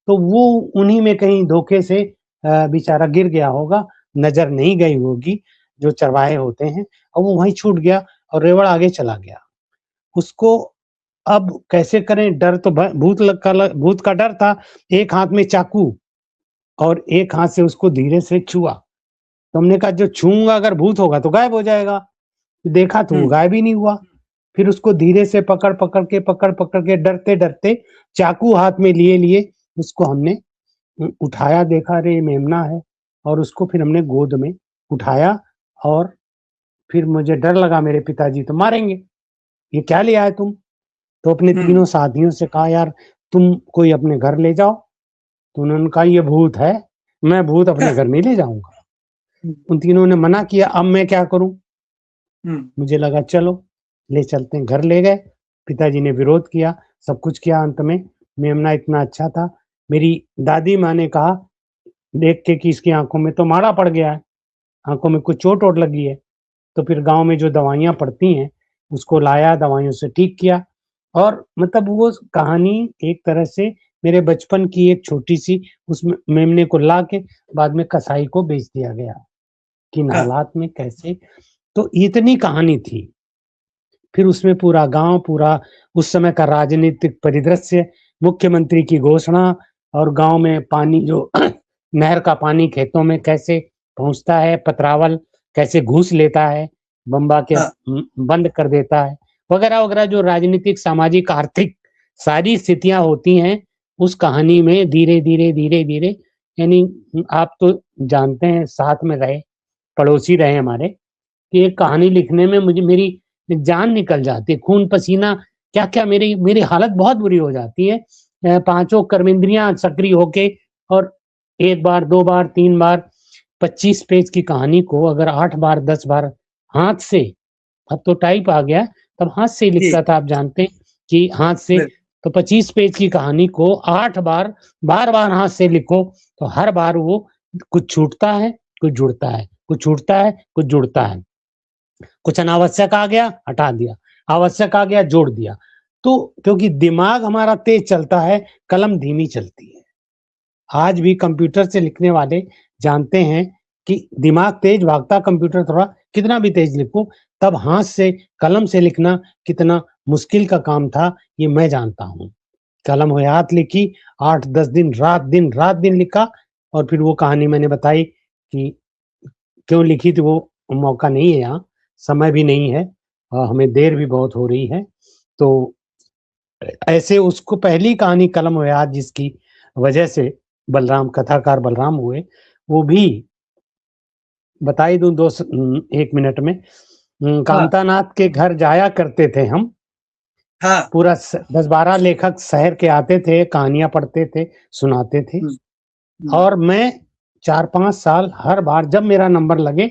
तो वो उन्हीं में कहीं धोखे से बेचारा गिर गया होगा, नजर नहीं गई होगी जो चरवाहे होते हैं, और वो वहीं छूट गया और रेवड़ आगे चला गया। उसको अब कैसे करें, डर तो भूत का डर था। एक हाथ में चाकू और एक हाथ से उसको धीरे से छुआ। तो हमने कहा जो छूंगा अगर भूत होगा तो गायब हो जाएगा। देखा तो वो गायब ही नहीं हुआ। फिर उसको धीरे से पकड़ पकड़ के डरते डरते चाकू हाथ में लिए लिए उसको हमने उठाया, देखा रे मेमना है, और उसको फिर हमने गोद में उठाया। और फिर मुझे डर लगा मेरे पिताजी तो मारेंगे, ये क्या ले आए तुम। तो अपने तीनों साथियों से कहा यार तुम कोई अपने घर ले जाओ। तो उन्होंने कहा ये भूत है, मैं भूत अपने घर नहीं ले जाऊंगा। उन तीनों ने मना किया, अब मैं क्या करूं। मुझे लगा चलो ले चलते हैं, घर ले गए। पिताजी ने विरोध किया, सब कुछ किया। अंत में मेमना इतना अच्छा था, मेरी दादी माँ ने कहा देख के कि इसकी आंखों में तो माड़ा पड़ गया है, आंखों में कुछ चोट वोट लगी है। तो फिर गांव में जो दवाइयां पड़ती हैं उसको लाया, दवाइयों से ठीक किया। और मतलब वो कहानी एक तरह से मेरे बचपन की एक छोटी सी, उस मेमने को ला के बाद में कसाई को बेच दिया गया, किन हालात में कैसे। तो इतनी कहानी थी। फिर उसमें पूरा गांव, पूरा उस समय का राजनीतिक परिदृश्य, मुख्यमंत्री की घोषणा, और गांव में पानी जो नहर का पानी खेतों में कैसे पहुंचता है, पतरावल कैसे घूस लेता है, बम्बा के बंद कर देता है, वगैरह वगैरह, जो राजनीतिक सामाजिक आर्थिक सारी स्थितियां होती हैं उस कहानी में धीरे धीरे धीरे धीरे, यानी आप तो जानते हैं साथ में रहे, पड़ोसी रहे हमारे, कि एक कहानी लिखने में मुझे मेरी जान निकल जाती है, खून पसीना क्या क्या, मेरी हालत बहुत बुरी हो जाती है। पांचों कर्मेंद्रियां सक्रिय होके, और एक बार, दो बार, तीन बार 25 पेज की कहानी को अगर 8 बार 10 बार हाथ से, अब तो टाइप आ गया, तब हाथ से ही लिखता था, आप जानते हैं कि हाथ से, तो 25 पेज की कहानी को 8 बार बार बार हाथ से लिखो, तो हर बार वो कुछ छूटता है, कुछ जुड़ता है, कुछ छूटता है, कुछ जुड़ता है, कुछ अनावश्यक आ गया हटा दिया, आवश्यक आ गया जोड़ दिया। तो क्योंकि दिमाग हमारा तेज चलता है, कलम धीमी चलती है। आज भी कंप्यूटर से लिखने वाले जानते हैं कि दिमाग तेज भागता, कंप्यूटर थोड़ा कितना भी तेज लिखो, तब हाथ से कलम से लिखना कितना मुश्किल का काम था, ये मैं जानता हूँ। कलम हो हाथ लिखी, 8-10 दिन रात दिन लिखा, और फिर वो कहानी मैंने बताई कि क्यों लिखी थी, वो मौका नहीं है यहाँ, समय भी नहीं है, हमें देर भी बहुत हो रही है। तो ऐसे उसको पहली कहानी कलम हो याद, जिसकी वजह से बलराम, कथाकार बलराम हुए, वो भी बताई दूं 1 मिनट में। कांतानाथ के घर जाया करते थे हम, हाँ, पूरा 10-12 लेखक शहर के आते थे, कहानियां पढ़ते थे, सुनाते थे, और मैं 4-5 साल हर बार जब मेरा नंबर लगे,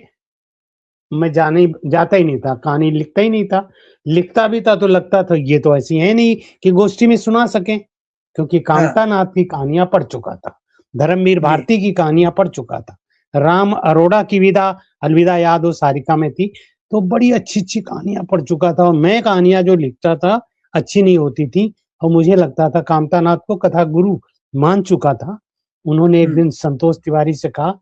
मैं जाता ही नहीं था, कहानी लिखता ही नहीं था। लिखता भी था तो लगता था ये तो ऐसी है नहीं कि गोष्ठी में सुना सके, क्योंकि कांतानाथ की कहानियां पढ़ चुका था, धर्मवीर भारती की कहानियां पढ़ चुका था, राम अरोड़ा की अलविदा याद हो सारिका में थी, तो बड़ी अच्छी कहानियां पढ़ चुका था। और मैं कहानियां जो लिखता था अच्छी नहीं होती थी, और मुझे लगता था कांतानाथ को कथा गुरु मान चुका था। उन्होंने एक दिन संतोष तिवारी से कहा,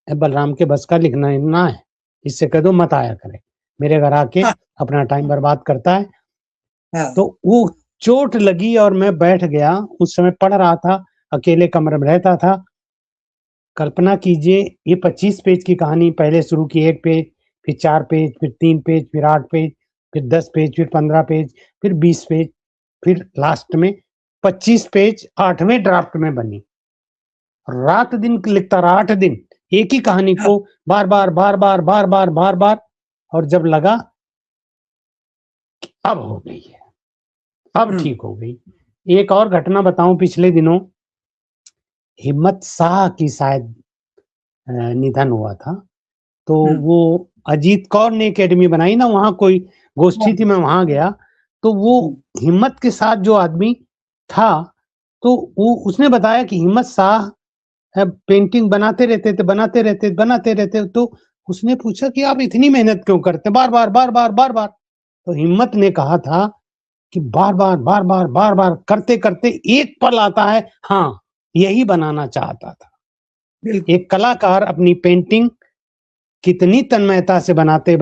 बलराम के बस का लिखना ना है, इससे कह दो मत आया करे, मेरे घर आके अपना टाइम बर्बाद करता है। तो वो चोट लगी और मैं बैठ गया, उस समय पढ़ रहा था, अकेले कमरे में रहता था। कल्पना कीजिए, ये 25 पेज की कहानी पहले शुरू की 1 पेज, फिर 4 पेज, फिर 3 पेज, फिर 8 पेज, फिर 10 पेज, फिर 15 पेज, फिर 20 पेज, फिर लास्ट में 25 पेज 8वें ड्राफ्ट में बनी। रात दिन लिखता रहा, 8 दिन एक ही कहानी को बार बार, और जब लगा कि अब हो गई है, अब ठीक हो गई। एक और घटना बताऊं, पिछले दिनों हिम्मत शाह की शायद निधन हुआ था, तो वो अजीत कौर ने एकेडमी बनाई ना, वहां कोई गोष्ठी थी, मैं वहां गया, तो वो हिम्मत के साथ जो आदमी था, तो वो उसने बताया कि हिम्मत शाह पेंटिंग बनाते रहते, तो उसने पूछा कि आप इतनी मेहनत क्यों करते, बार बार। तो हिम्मत ने कहा था कि बार बार करते करते एक पल आता है, हाँ यही बनाना चाहता था। एक कलाकार अपनी पेंटिंग कितनी तन्मयता से बनाते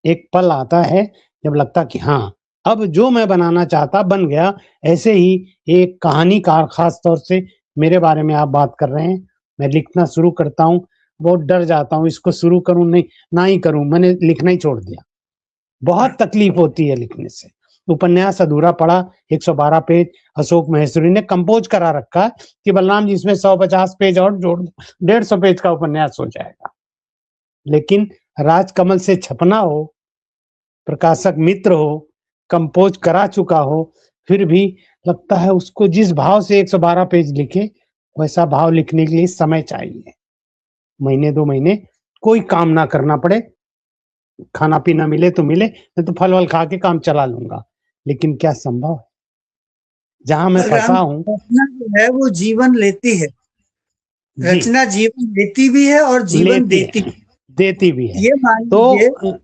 एक पल आता है जब लगता कि हाँ अब जो मैं बनाना चाहता बन गया। ऐसे ही एक कहानीकार, खास तौर से मेरे बारे में आप बात कर रहे हैं, मैं लिखना शुरू करता हूँ, बहुत डर जाता हूँ, इसको शुरू करूँ नहीं ना ही करूँ, मैंने लिखना ही छोड़ दिया। बहुत तकलीफ होती है लिखने से। उपन्यास अधूरा पड़ा, 112 पेज अशोक महेश्वरी ने कंपोज करा रखा है कि बलराम जी इसमें 150 पेज और जोड़, 150 पेज का उपन्यास हो जाएगा। लेकिन राजकमल से छपना हो, प्रकाशक मित्र हो, कंपोज करा चुका हो, फिर भी लगता है उसको जिस भाव से 112 पेज लिखे, वैसा भाव लिखने के लिए समय चाहिए। महीने 2 महीने कोई काम ना करना पड़े, खाना पीना मिले तो मिले, नहीं तो फल वल खा के काम चला लूंगा, लेकिन क्या संभव है जहां मैं फंसा हूं। रचना जो है वो जीवन लेती है, रचना जीवन लेती भी है और जीवन देती भी है। ये मान लीजिए तो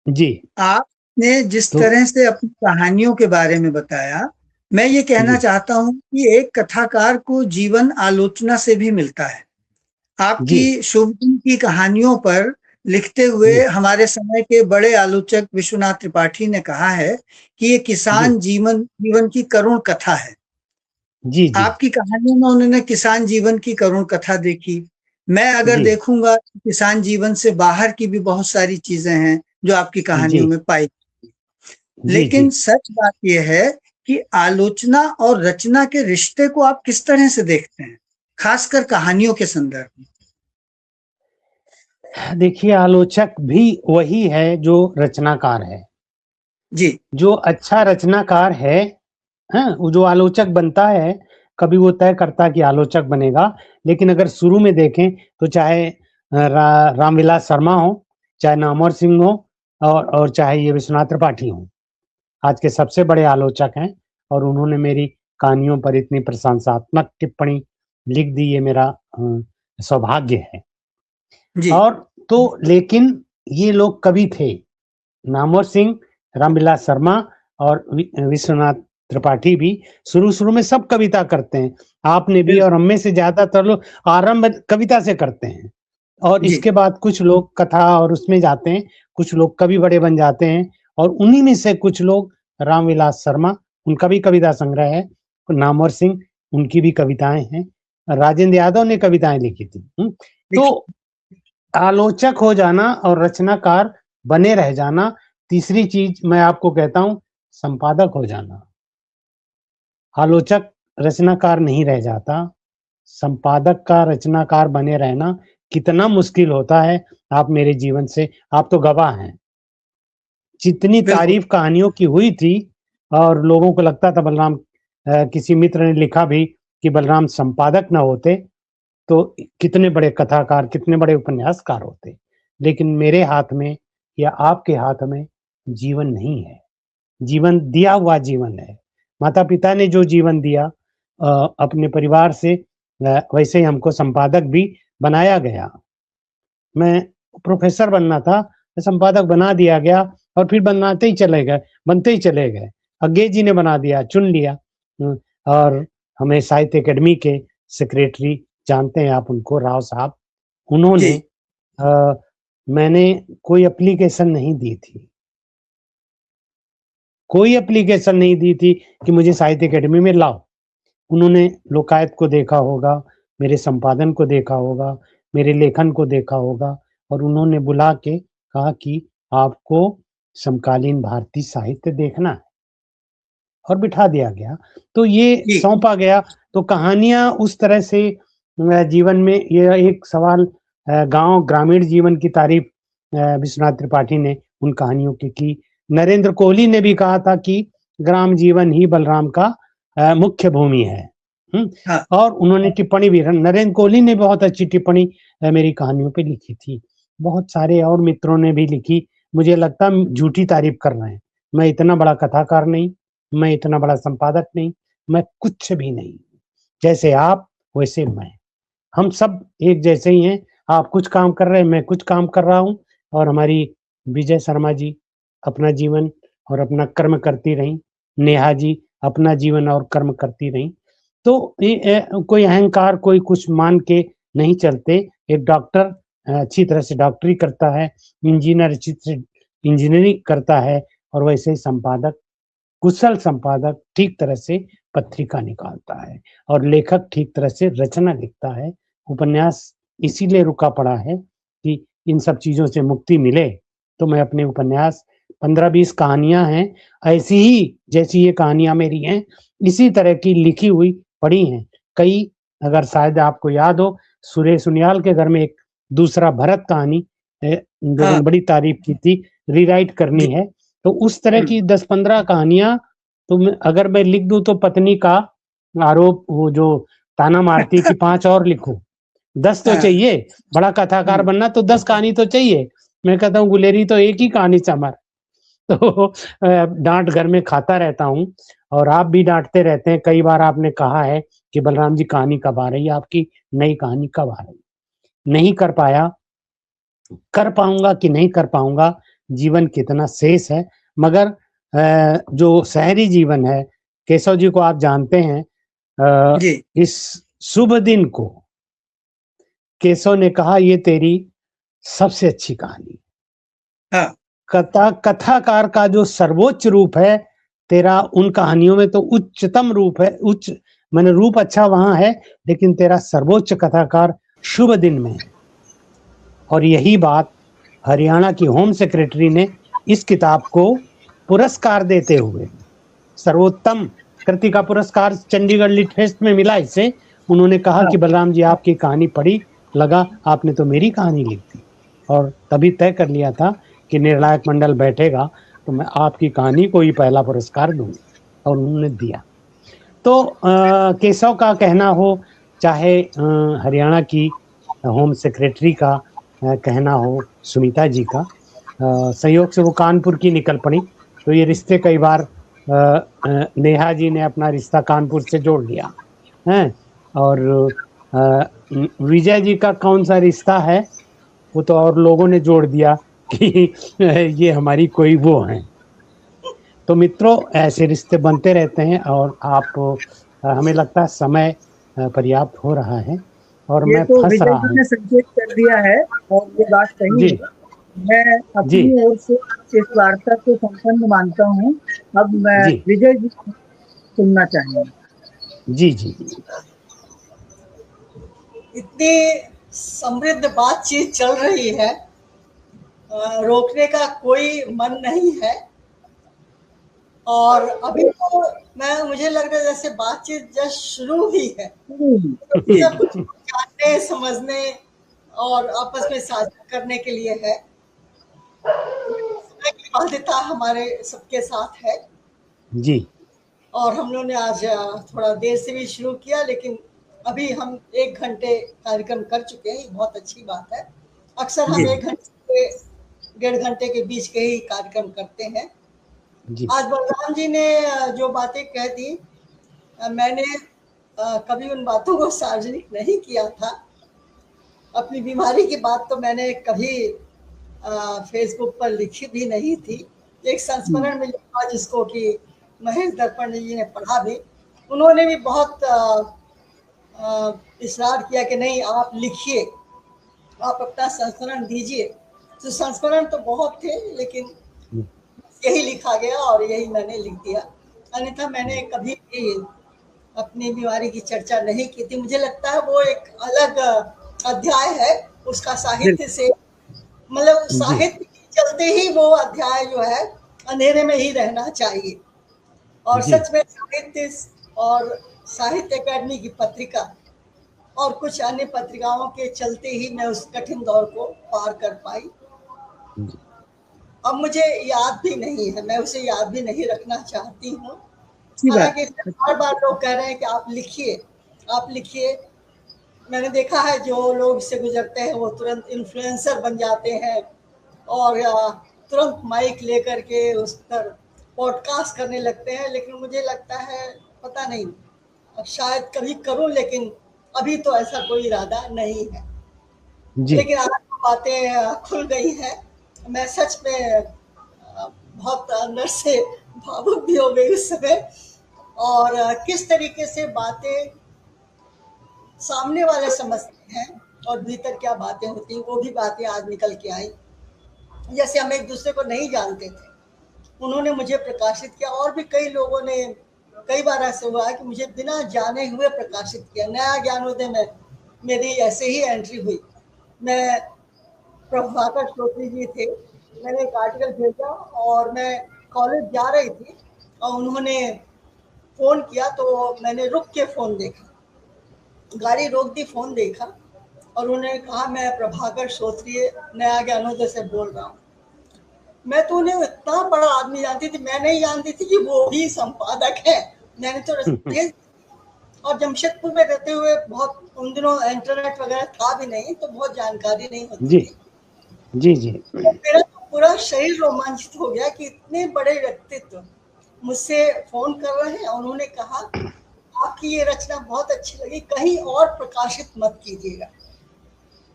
जी, आपने जिस तरह से अपनी कहानियों के बारे में बताया, मैं ये कहना चाहता हूं कि एक कथाकार को जीवन आलोचना से भी मिलता है। आपकी शुभ दिन की कहानियों पर लिखते हुए हमारे समय के बड़े आलोचक विश्वनाथ त्रिपाठी ने कहा है कि ये किसान जीवन की करुण कथा है। आपकी कहानियों में उन्होंने किसान जीवन की करुण कथा देखी। मैं अगर देखूंगा किसान जीवन से बाहर की भी बहुत सारी चीजें हैं जो आपकी कहानियों में पाई। लेकिन सच बात यह है कि आलोचना और रचना के रिश्ते को आप किस तरह से देखते हैं, खासकर कहानियों के संदर्भ में? देखिए, आलोचक भी वही है जो रचनाकार है जी। जो अच्छा रचनाकार है। हाँ, वो जो आलोचक बनता है कभी वो तय करता कि आलोचक बनेगा, लेकिन अगर शुरू में देखें तो चाहे रामविलास शर्मा हो, चाहे नामवर सिंह हो, और चाहे ये विश्वनाथ त्रिपाठी हो, आज के सबसे बड़े आलोचक हैं और उन्होंने मेरी कहानियों पर इतनी प्रशंसात्मक टिप्पणी लिख दी, ये मेरा सौभाग्य है। जी। और तो लेकिन ये लोग कवि थे, नामवर सिंह, रामविलास शर्मा और विश्वनाथ त्रिपाठी भी शुरू में सब कविता करते हैं। आपने भी और हम में से ज्यादातर लोग आरंभ कविता से करते हैं और जी। इसके बाद कुछ लोग कथा और उसमें जाते हैं, कुछ लोग कवि बड़े बन जाते हैं और उन्हीं में से कुछ लोग, रामविलास शर्मा, उनका भी कविता संग्रह है, नामवर सिंह, उनकी भी कविताएं हैं, राजेंद्र यादव ने कविताएं लिखी थी। तो आलोचक हो जाना और रचनाकार बने रह जाना। तीसरी चीज मैं आपको कहता हूं, संपादक हो जाना। आलोचक रचनाकार नहीं रह जाता, संपादक का रचनाकार बने रहना कितना मुश्किल होता है, आप मेरे जीवन से आप तो गवाह हैं। जितनी तारीफ कहानियों की हुई थी और लोगों को लगता था बलराम, किसी मित्र ने लिखा भी कि बलराम संपादक न होते तो कितने बड़े कथाकार, कितने बड़े उपन्यासकार होते, लेकिन मेरे हाथ में या आपके हाथ में जीवन नहीं है, जीवन दिया हुआ जीवन है। माता पिता ने जो जीवन दिया अपने परिवार से, वैसे ही हमको संपादक भी बनाया गया। मैं प्रोफेसर बनना था, संपादक बना दिया गया और फिर बनते ही चले गए। अंग्रेज जी ने बना दिया, चुन लिया। और हमें साहित्य अकेडमी के सेक्रेटरी जानते हैं आप उनको, राव साहब, उन्होंने मैंने कोई एप्लीकेशन नहीं दी थी, कोई एप्लीकेशन नहीं दी थी कि मुझे साहित्य अकेडमी में लाओ। उन्होंने लोकायत को देखा होगा, मेरे संपादन को देखा होगा, मेरे लेखन को देखा होगा और उन्होंने बुला के कहा कि आपको समकालीन भारतीय साहित्य देखना है और बिठा दिया गया। तो ये सौंपा गया। तो कहानियां उस तरह से जीवन में, ये एक सवाल गांव ग्रामीण जीवन की तारीफ विश्वनाथ त्रिपाठी ने उन कहानियों की। नरेंद्र कोहली ने भी कहा था कि ग्राम जीवन ही बलराम का मुख्य भूमि है। हाँ। और उन्होंने टिप्पणी भी, नरेंद्र कोहली ने बहुत अच्छी टिप्पणी मेरी कहानियों पे लिखी थी। बहुत सारे और मित्रों ने भी लिखी। मुझे लगता झूठी तारीफ कर रहे हैं। मैं इतना बड़ा कथाकार नहीं, मैं इतना बड़ा संपादक नहीं, मैं कुछ भी नहीं। जैसे आप वैसे मैं, हम सब एक जैसे ही हैं। आप कुछ काम कर रहे हैं, मैं कुछ काम कर रहा हूँ और हमारी विजय शर्मा जी अपना जीवन और अपना कर्म करती रही, नेहा जी अपना जीवन और कर्म करती रही। तो कोई अहंकार, कोई कुछ मान के नहीं चलते। एक डॉक्टर अच्छी तरह से डॉक्टरी करता है, इंजीनियर अच्छी तरह से इंजीनियरिंग करता है और वैसे ही संपादक, कुशल संपादक ठीक तरह से पत्रिका निकालता है और लेखक ठीक तरह से रचना लिखता है। उपन्यास इसीलिए रुका पड़ा है कि इन सब चीजों से मुक्ति मिले। तो मैं अपने उपन्यास 15-20 कहानियां हैं ऐसी ही, जैसी ये कहानियां मेरी हैं, इसी तरह की लिखी हुई पड़ी हैं। कई, अगर शायद आपको याद हो, सुरेश उनियाल के घर में एक दूसरा भरत कहानी लोगों ने बड़ी तारीफ की थी, रीराइट करनी है। तो उस तरह की 10-15 कहानियां तो अगर मैं लिख दूं तो पत्नी का आरोप, वो जो ताना मारती कि 5 और लिखो, 10 तो चाहिए, बड़ा कथाकार बनना तो 10 कहानी तो चाहिए। मैं कहता हूँ गुलेरी तो एक ही कहानी चमर। तो डांट घर में खाता रहता हूँ और आप भी डांटते रहते हैं। कई बार आपने कहा है कि बलराम जी कहानी कब आ रही है, आपकी नई कहानी कब आ रही है। नहीं कर पाया, कर पाऊंगा कि नहीं कर पाऊंगा, जीवन कितना शेष है। मगर जो शहरी जीवन है, केशव जी को आप जानते हैं, इस शुभ दिन को केशव ने कहा ये तेरी सबसे अच्छी कहानी। हाँ। कथाकार का जो सर्वोच्च रूप है तेरा, उन कहानियों में तो उच्चतम रूप है। मैंने रूप अच्छा वहां है, लेकिन तेरा सर्वोच्च कथाकार शुभ दिन में है। और यही बात हरियाणा की होम सेक्रेटरी ने इस किताब को पुरस्कार देते हुए, सर्वोत्तम कृति का पुरस्कार चंडीगढ़ लिट फेस्ट में मिला इसे। उन्होंने कहा कि बलराम जी आपकी कहानी पढ़ी, लगा आपने तो मेरी कहानी लिख दी और तभी तय कर लिया था कि निर्णायक मंडल बैठेगा तो मैं आपकी कहानी को ही पहला पुरस्कार दूंगा, और उन्होंने दिया। तो केशव का कहना हो, चाहे हरियाणा की होम सेक्रेटरी का कहना हो, सुनीता जी का, संयोग से वो कानपुर की निकल पड़ी, तो ये रिश्ते कई बार नेहा जी ने अपना रिश्ता कानपुर से जोड़ लिया है। और विजय जी का कौन सा रिश्ता है वो तो और लोगों ने जोड़ दिया कि ये हमारी कोई वो है। तो मित्रों, ऐसे रिश्ते बनते रहते हैं, और आप हमें लगता है समय पर्याप्त हो रहा है और ये मैं तो फंस विजय रहा जी हूँ। ने संकेत कर दिया है और ये बात सही जी है। मैं जी अपनी ओर से इस वार्ता को संपन्न मानता हूँ। अब मैं जी विजय जी को सुनना चाहूंगा। जी जी जी इतनी समृद्ध बातचीत चल रही है, रोकने का कोई मन नहीं है। और अभी तो मुझे लग रहा है जैसे बातचीत जस्ट शुरू हुई है, सब कुछ जानने समझने और आपस में साझा करने के लिए है। समय की बाध्यता हमारे सबके साथ है, जी और हम लोग ने आज थोड़ा देर से भी शुरू किया, लेकिन अभी हम 1 घंटे कार्यक्रम कर चुके हैं। बहुत अच्छी बात है। अक्सर हम जी 1 घंटे से 1.5 घंटे के बीच के ही कार्यक्रम करते हैं। जी आज बलराम जी ने जो बातें कह दी, मैंने कभी उन बातों को सार्वजनिक नहीं किया था। अपनी बीमारी की बात तो मैंने कभी फेसबुक पर लिखी भी नहीं थी। एक संस्मरण में लिखा जिसको कि महेश दर्पण जी ने पढ़ा भी। उन्होंने भी बहुत इसरार किया कि नहीं, आप लिखिए, आप अपना संस्मरण दीजिए। तो संस्मरण तो बहुत थे, लेकिन यही लिखा गया और यही मैंने लिख दिया। अन्यथा मैंने कभी भी अपनी बीमारी की चर्चा नहीं की थी। मुझे लगता है वो एक अलग अध्याय है उसका, साहित्य से, मतलब जी साहित्य के चलते ही वो अध्याय जो है अंधेरे में ही रहना चाहिए। और जी सच में साहित्य और साहित्य अकादमी की पत्रिका और कुछ अन्य पत्रिकाओं के चलते ही मैं उस कठिन दौर को पार कर पाई। जी अब मुझे याद भी नहीं है, मैं उसे याद भी नहीं रखना चाहती हूँ। अच्छी बात। हालांकि बार बार लोग कह रहे हैं कि आप लिखिए, आप लिखिए। मैंने देखा है जो लोग इससे गुजरते हैं वो तुरंत इन्फ्लुएंसर बन जाते हैं और तुरंत माइक लेकर के उस पर पॉडकास्ट करने लगते हैं। लेकिन मुझे लगता है, पता नहीं, शायद कभी करूं, लेकिन अभी तो ऐसा कोई इरादा नहीं है। जी लेकिन आज तो बातें खुल गई हैं। मैं सच में बहुत अंदर से भावुक भी हो गई उस समय, और किस तरीके से बातें सामने वाले समझते हैं और भीतर क्या बातें होती हैं, वो भी बातें आज निकल के आई। जैसे हम एक दूसरे को नहीं जानते थे, उन्होंने मुझे प्रकाशित किया, और भी कई लोगों ने, कई बार ऐसे हुआ है कि मुझे बिना जाने हुए प्रकाशित किया। नया ज्ञानोदय में मेरी ऐसे ही एंट्री हुई। मैं, प्रभाकर श्रोत्री जी थे, मैंने एक आर्टिकल भेजा और मैं कॉलेज जा रही थी और उन्होंने फ़ोन किया, तो मैंने रुक के फ़ोन देखा, गाड़ी रोक दी, फ़ोन देखा, और उन्होंने कहा मैं प्रभाकर श्रोत्री नया ज्ञानोदय से बोल रहा हूँ। मैं तो उन्हें इतना बड़ा आदमी जानती थी, मैं नहीं जानती थी कि वो भी संपादक है। मैंने तो भेज, और जमशेदपुर में रहते हुए बहुत, उन दिनों इंटरनेट वगैरह था भी नहीं, तो बहुत जानकारी नहीं होती जी थी। जी जी तो मेरा तो पूरा शरीर रोमांचित हो गया कि इतने बड़े व्यक्तित्व मुझसे फोन कर रहे हैं। उन्होंने कहा आपकी ये रचना बहुत अच्छी लगी, कहीं और प्रकाशित मत कीजिएगा,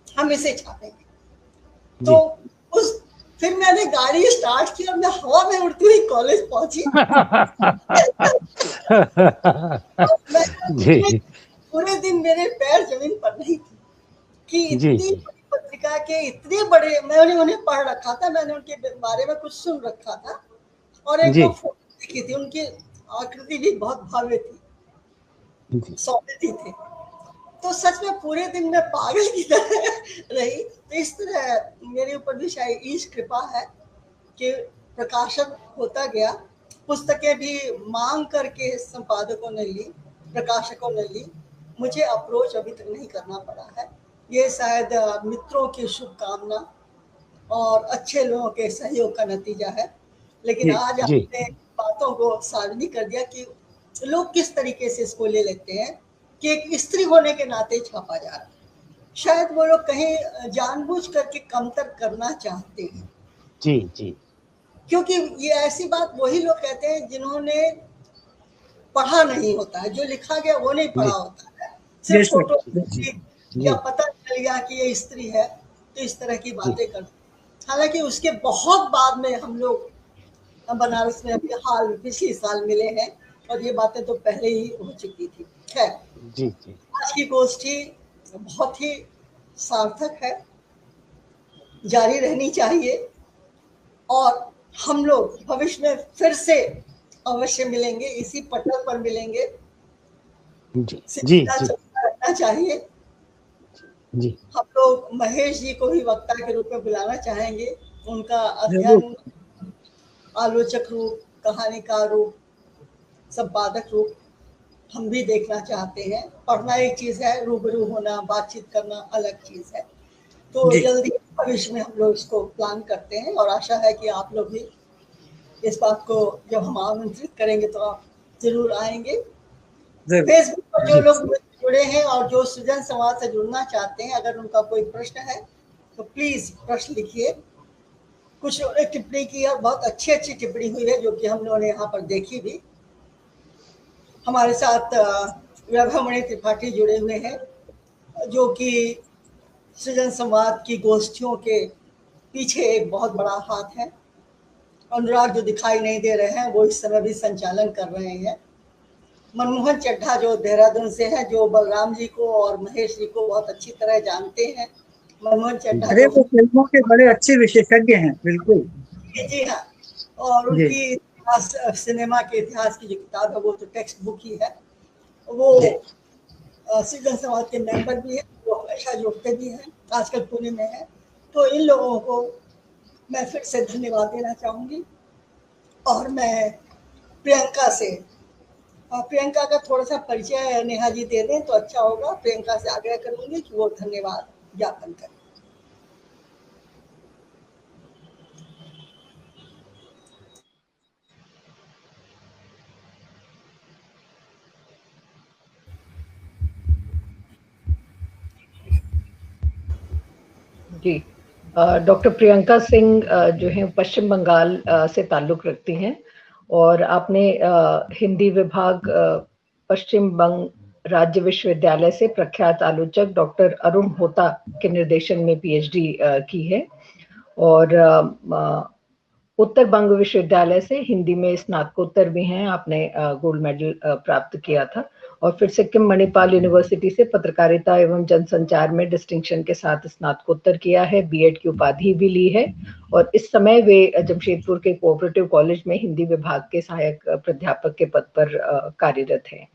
हम इसे छापेंगे। तो उस, फिर मैंने गाड़ी स्टार्ट की और मैं हवा में उड़ती हुई कॉलेज पहुंची। जी पूरे दिन मेरे पैर जमीन पर नहीं थे कि जी इतनी बड़ी पत्रिका के इतने बड़े, मैंने उन्हें पढ़ रखा था, मैंने उनके बारे में कुछ सुन रखा था, और एक जी दो फोटो देखी थी, उनकी आकृति भी बहुत भव्य थी, जी सौंदर्य थे। तो सच में पूरे दिन में पागल की तरह रही। तो इस तरह मेरे ऊपर भी शायद ईश कृपा है कि प्रकाशन होता गया। पुस्तकें भी मांग करके संपादकों ने ली, प्रकाशकों ने ली, मुझे अप्रोच अभी तक नहीं करना पड़ा है। ये शायद मित्रों की शुभकामना और अच्छे लोगों के सहयोग का नतीजा है। लेकिन आज आपने बातों को सार्वजनिक कर दिया कि लोग किस तरीके से इसको ले लेते हैं कि एक स्त्री होने के नाते छापा जा रहा है। शायद वो लोग कहीं जानबूझ करके कमतर करना चाहते हैं। जी जी, क्योंकि ये ऐसी बात वही लोग कहते हैं जिन्होंने पढ़ा नहीं होता है, जो लिखा गया वो नहीं पढ़ा होता है, सिर्फ फोटो या पता चल गया कि ये स्त्री है तो इस तरह की बातें करते। हालांकि उसके बहुत बाद में हम लोग बनारस में अभी पिछले साल मिले हैं और ये बातें तो पहले ही हो चुकी थी। खैर, आज की गोष्ठी बहुत ही सार्थक है, जारी रहनी चाहिए और हम लोग भविष्य में फिर से अवश्य मिलेंगे, इसी पटल पर मिलेंगे। जी रखना चाहिए। जी, हम लोग महेश जी को भी वक्ता के रूप में बुलाना चाहेंगे। उनका अध्ययन, आलोचक रूप, कहानीकार रूप, संपादक रूप हम भी देखना चाहते हैं। पढ़ना एक चीज है, रूबरू होना, बातचीत करना अलग चीज है। तो जल्दी भविष्य में हम लोग इसको प्लान करते हैं और आशा है कि आप लोग भी इस बात को जब हम आमंत्रित करेंगे तो आप जरूर आएंगे। फेसबुक पर जो लोग जुड़े हैं और जो सृजन संवाद से जुड़ना चाहते हैं, अगर उनका कोई प्रश्न है तो प्लीज प्रश्न लिखिए। कुछ लोगों ने टिप्पणी की है, बहुत अच्छी टिप्पणी हुई है जो कि हम लोगों ने यहाँ पर देखी भी। हमारे साथ वैभवमणि त्रिपाठी जुड़े हुए हैं जो कि सृजन संवाद की गोष्ठियों के पीछे एक बहुत बड़ा हाथ है। अनुराग जो दिखाई नहीं दे रहे हैं वो इस समय भी संचालन कर रहे हैं। मनमोहन चड्ढा जो देहरादून से हैं, जो बलराम जी को और महेश जी को बहुत अच्छी तरह जानते हैं। मनमोहन चड्ढा वो फिल्मों के बड़े अच्छे विशेषज्ञ हैं। बिल्कुल जी हाँ, और उनकी सिनेमा के इतिहास की जो किताब है वो तो टेक्स्ट बुक ही है। वो सृजन संवाद के मेंबर भी है, वो हमेशा जुड़ते भी हैं, आजकल पुणे में है। तो इन लोगों को मैं फिर से धन्यवाद देना चाहूंगी। और मैं प्रियंका का थोड़ा सा परिचय नेहा जी दे दें तो अच्छा होगा। प्रियंका से आग्रह करूंगी कि वो धन्यवाद ज्ञापन करें। जी, डॉक्टर प्रियंका सिंह जो है पश्चिम बंगाल से ताल्लुक रखती हैं और आपने हिंदी विभाग पश्चिम बंग राज्य विश्वविद्यालय से प्रख्यात आलोचक डॉक्टर अरुण होता के निर्देशन में पीएचडी की है और उत्तर बंग विश्वविद्यालय से हिंदी में स्नातकोत्तर भी हैं। आपने गोल्ड मेडल प्राप्त किया था और फिर सिक्किम मणिपाल यूनिवर्सिटी से पत्रकारिता एवं जनसंचार में डिस्टिंक्शन के साथ स्नातकोत्तर किया है, बीएड की उपाधि भी ली है और इस समय वे जमशेदपुर के कोऑपरेटिव कॉलेज में हिंदी विभाग के सहायक प्राध्यापक के पद पर कार्यरत हैं।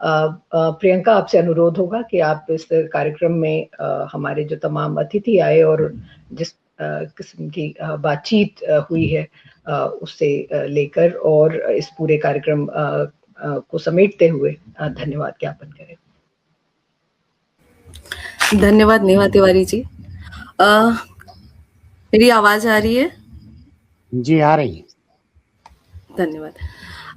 प्रियंका, आपसे अनुरोध होगा कि आप इस कार्यक्रम में हमारे जो तमाम अतिथि आए और जिस किस्म की बातचीत हुई है उससे लेकर और इस पूरे कार्यक्रम को समेटते हुए धन्यवाद ज्ञापन करें। धन्यवाद नेहा तिवारी जी। मेरी आवाज आ रही है? जी आ रही है। धन्यवाद।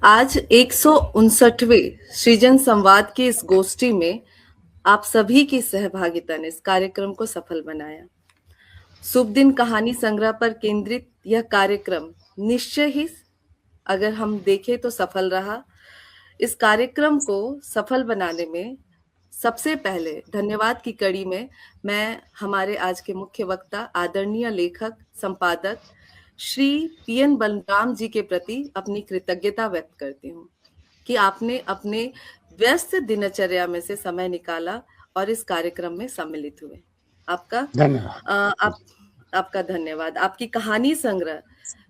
आज 159वें सृजन संवाद की इस गोष्ठी में आप सभी की सहभागिता ने इस कार्यक्रम को सफल बनाया। शुभ दिन कहानी संग्रह पर केंद्रित यह कार्यक्रम निश्चय ही अगर हम देखें तो सफल रहा। इस कार्यक्रम को सफल बनाने में सबसे पहले धन्यवाद की कड़ी में मैं हमारे आज के मुख्य वक्ता आदरणीय लेखक संपादक श्री पीएन बलराम जी के प्रति अपनी कृतज्ञता व्यक्त करती हूँ कि आपने अपने व्यस्त दिनचर्या में से समय निकाला और इस कार्यक्रम में सम्मिलित हुए। आपका धन्यवाद। आपका धन्यवाद। आपकी कहानी संग्रह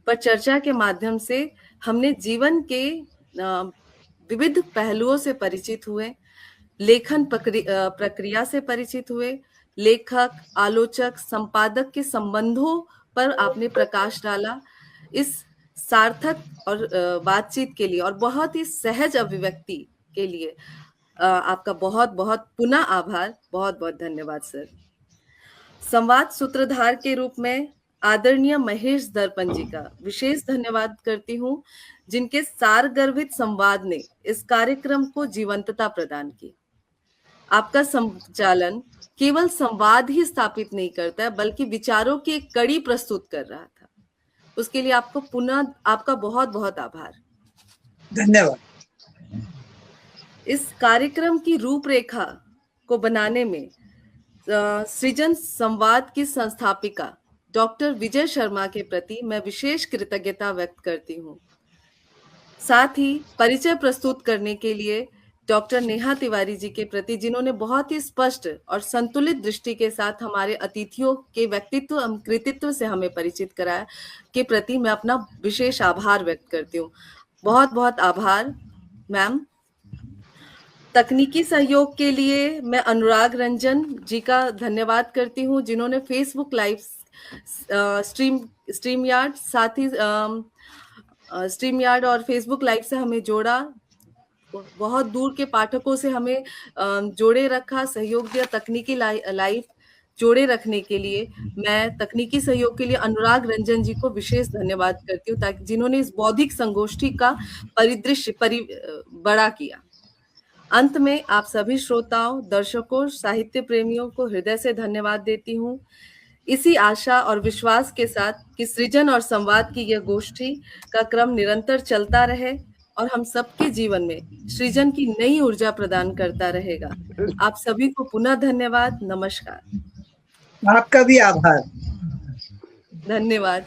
पर चर्चा के माध्यम से हमने जीवन के विविध पहलुओं से परिचित हुए, लेखन प्रक्रिया से परिचित हुए, लेखक, आलोचक, संपादक के संबंधों पर आपने प्रकाश डाला। इस सार्थक और बातचीत के लिए और बहुत ही सहज अभिव्यक्ति के लिए आपका बहुत बहुत पुनः आभार। बहुत बहुत धन्यवाद सर। संवाद सूत्रधार के रूप में आदरणीय महेश दर्पण जी का विशेष धन्यवाद करती हूँ, जिनके सारगर्भित संवाद ने इस कार्यक्रम को जीवंतता प्रदान की। आपका संचालन केवल संवाद ही स्थापित नहीं करता है, बल्कि विचारों की एक कड़ी प्रस्तुत कर रहा था। उसके लिए आपको पुनः आपका बहुत बहुत आभार। धन्यवाद। इस कार्यक्रम की रूपरेखा को बनाने में सृजन संवाद की संस्थापिका डॉक्टर विजय शर्मा के प्रति मैं विशेष कृतज्ञता व्यक्त करती हूँ। साथ ही परिचय प्रस्तुत करने के लिए डॉक्टर नेहा तिवारी जी के प्रति, जिन्होंने बहुत ही स्पष्ट और संतुलित दृष्टि के साथ हमारे अतिथियों के व्यक्तित्व कृतित्व से हमें परिचित कराया, के प्रति मैं अपना विशेष आभार व्यक्त करती हूँ। बहुत बहुत आभार मैम। तकनीकी सहयोग के लिए मैं अनुराग रंजन जी का धन्यवाद करती हूँ, जिन्होंने फेसबुक लाइव स्ट्रीम यार्ड, साथ ही स्ट्रीम यार्ड और फेसबुक लाइव से हमें जोड़ा, बहुत दूर के पाठकों से हमें जोड़े रखा, सहयोग दिया। तकनीकी लाइव जोड़े रखने के लिए मैं तकनीकी सहयोग के लिए अनुराग रंजन जी को विशेष धन्यवाद करती हूँ, ताकि जिन्होंने इस बौद्धिक संगोष्ठी का परिदृश्य बड़ा किया। अंत में आप सभी श्रोताओं, दर्शकों, साहित्य प्रेमियों को हृदय से धन्यवाद देती हूँ, इसी आशा और विश्वास के साथ कि सृजन और संवाद की यह गोष्ठी का क्रम निरंतर चलता रहे और हम सबके जीवन में सृजन की नई ऊर्जा प्रदान करता रहेगा। आप सभी को पुनः धन्यवाद। नमस्कार। आपका भी आभार। धन्यवाद।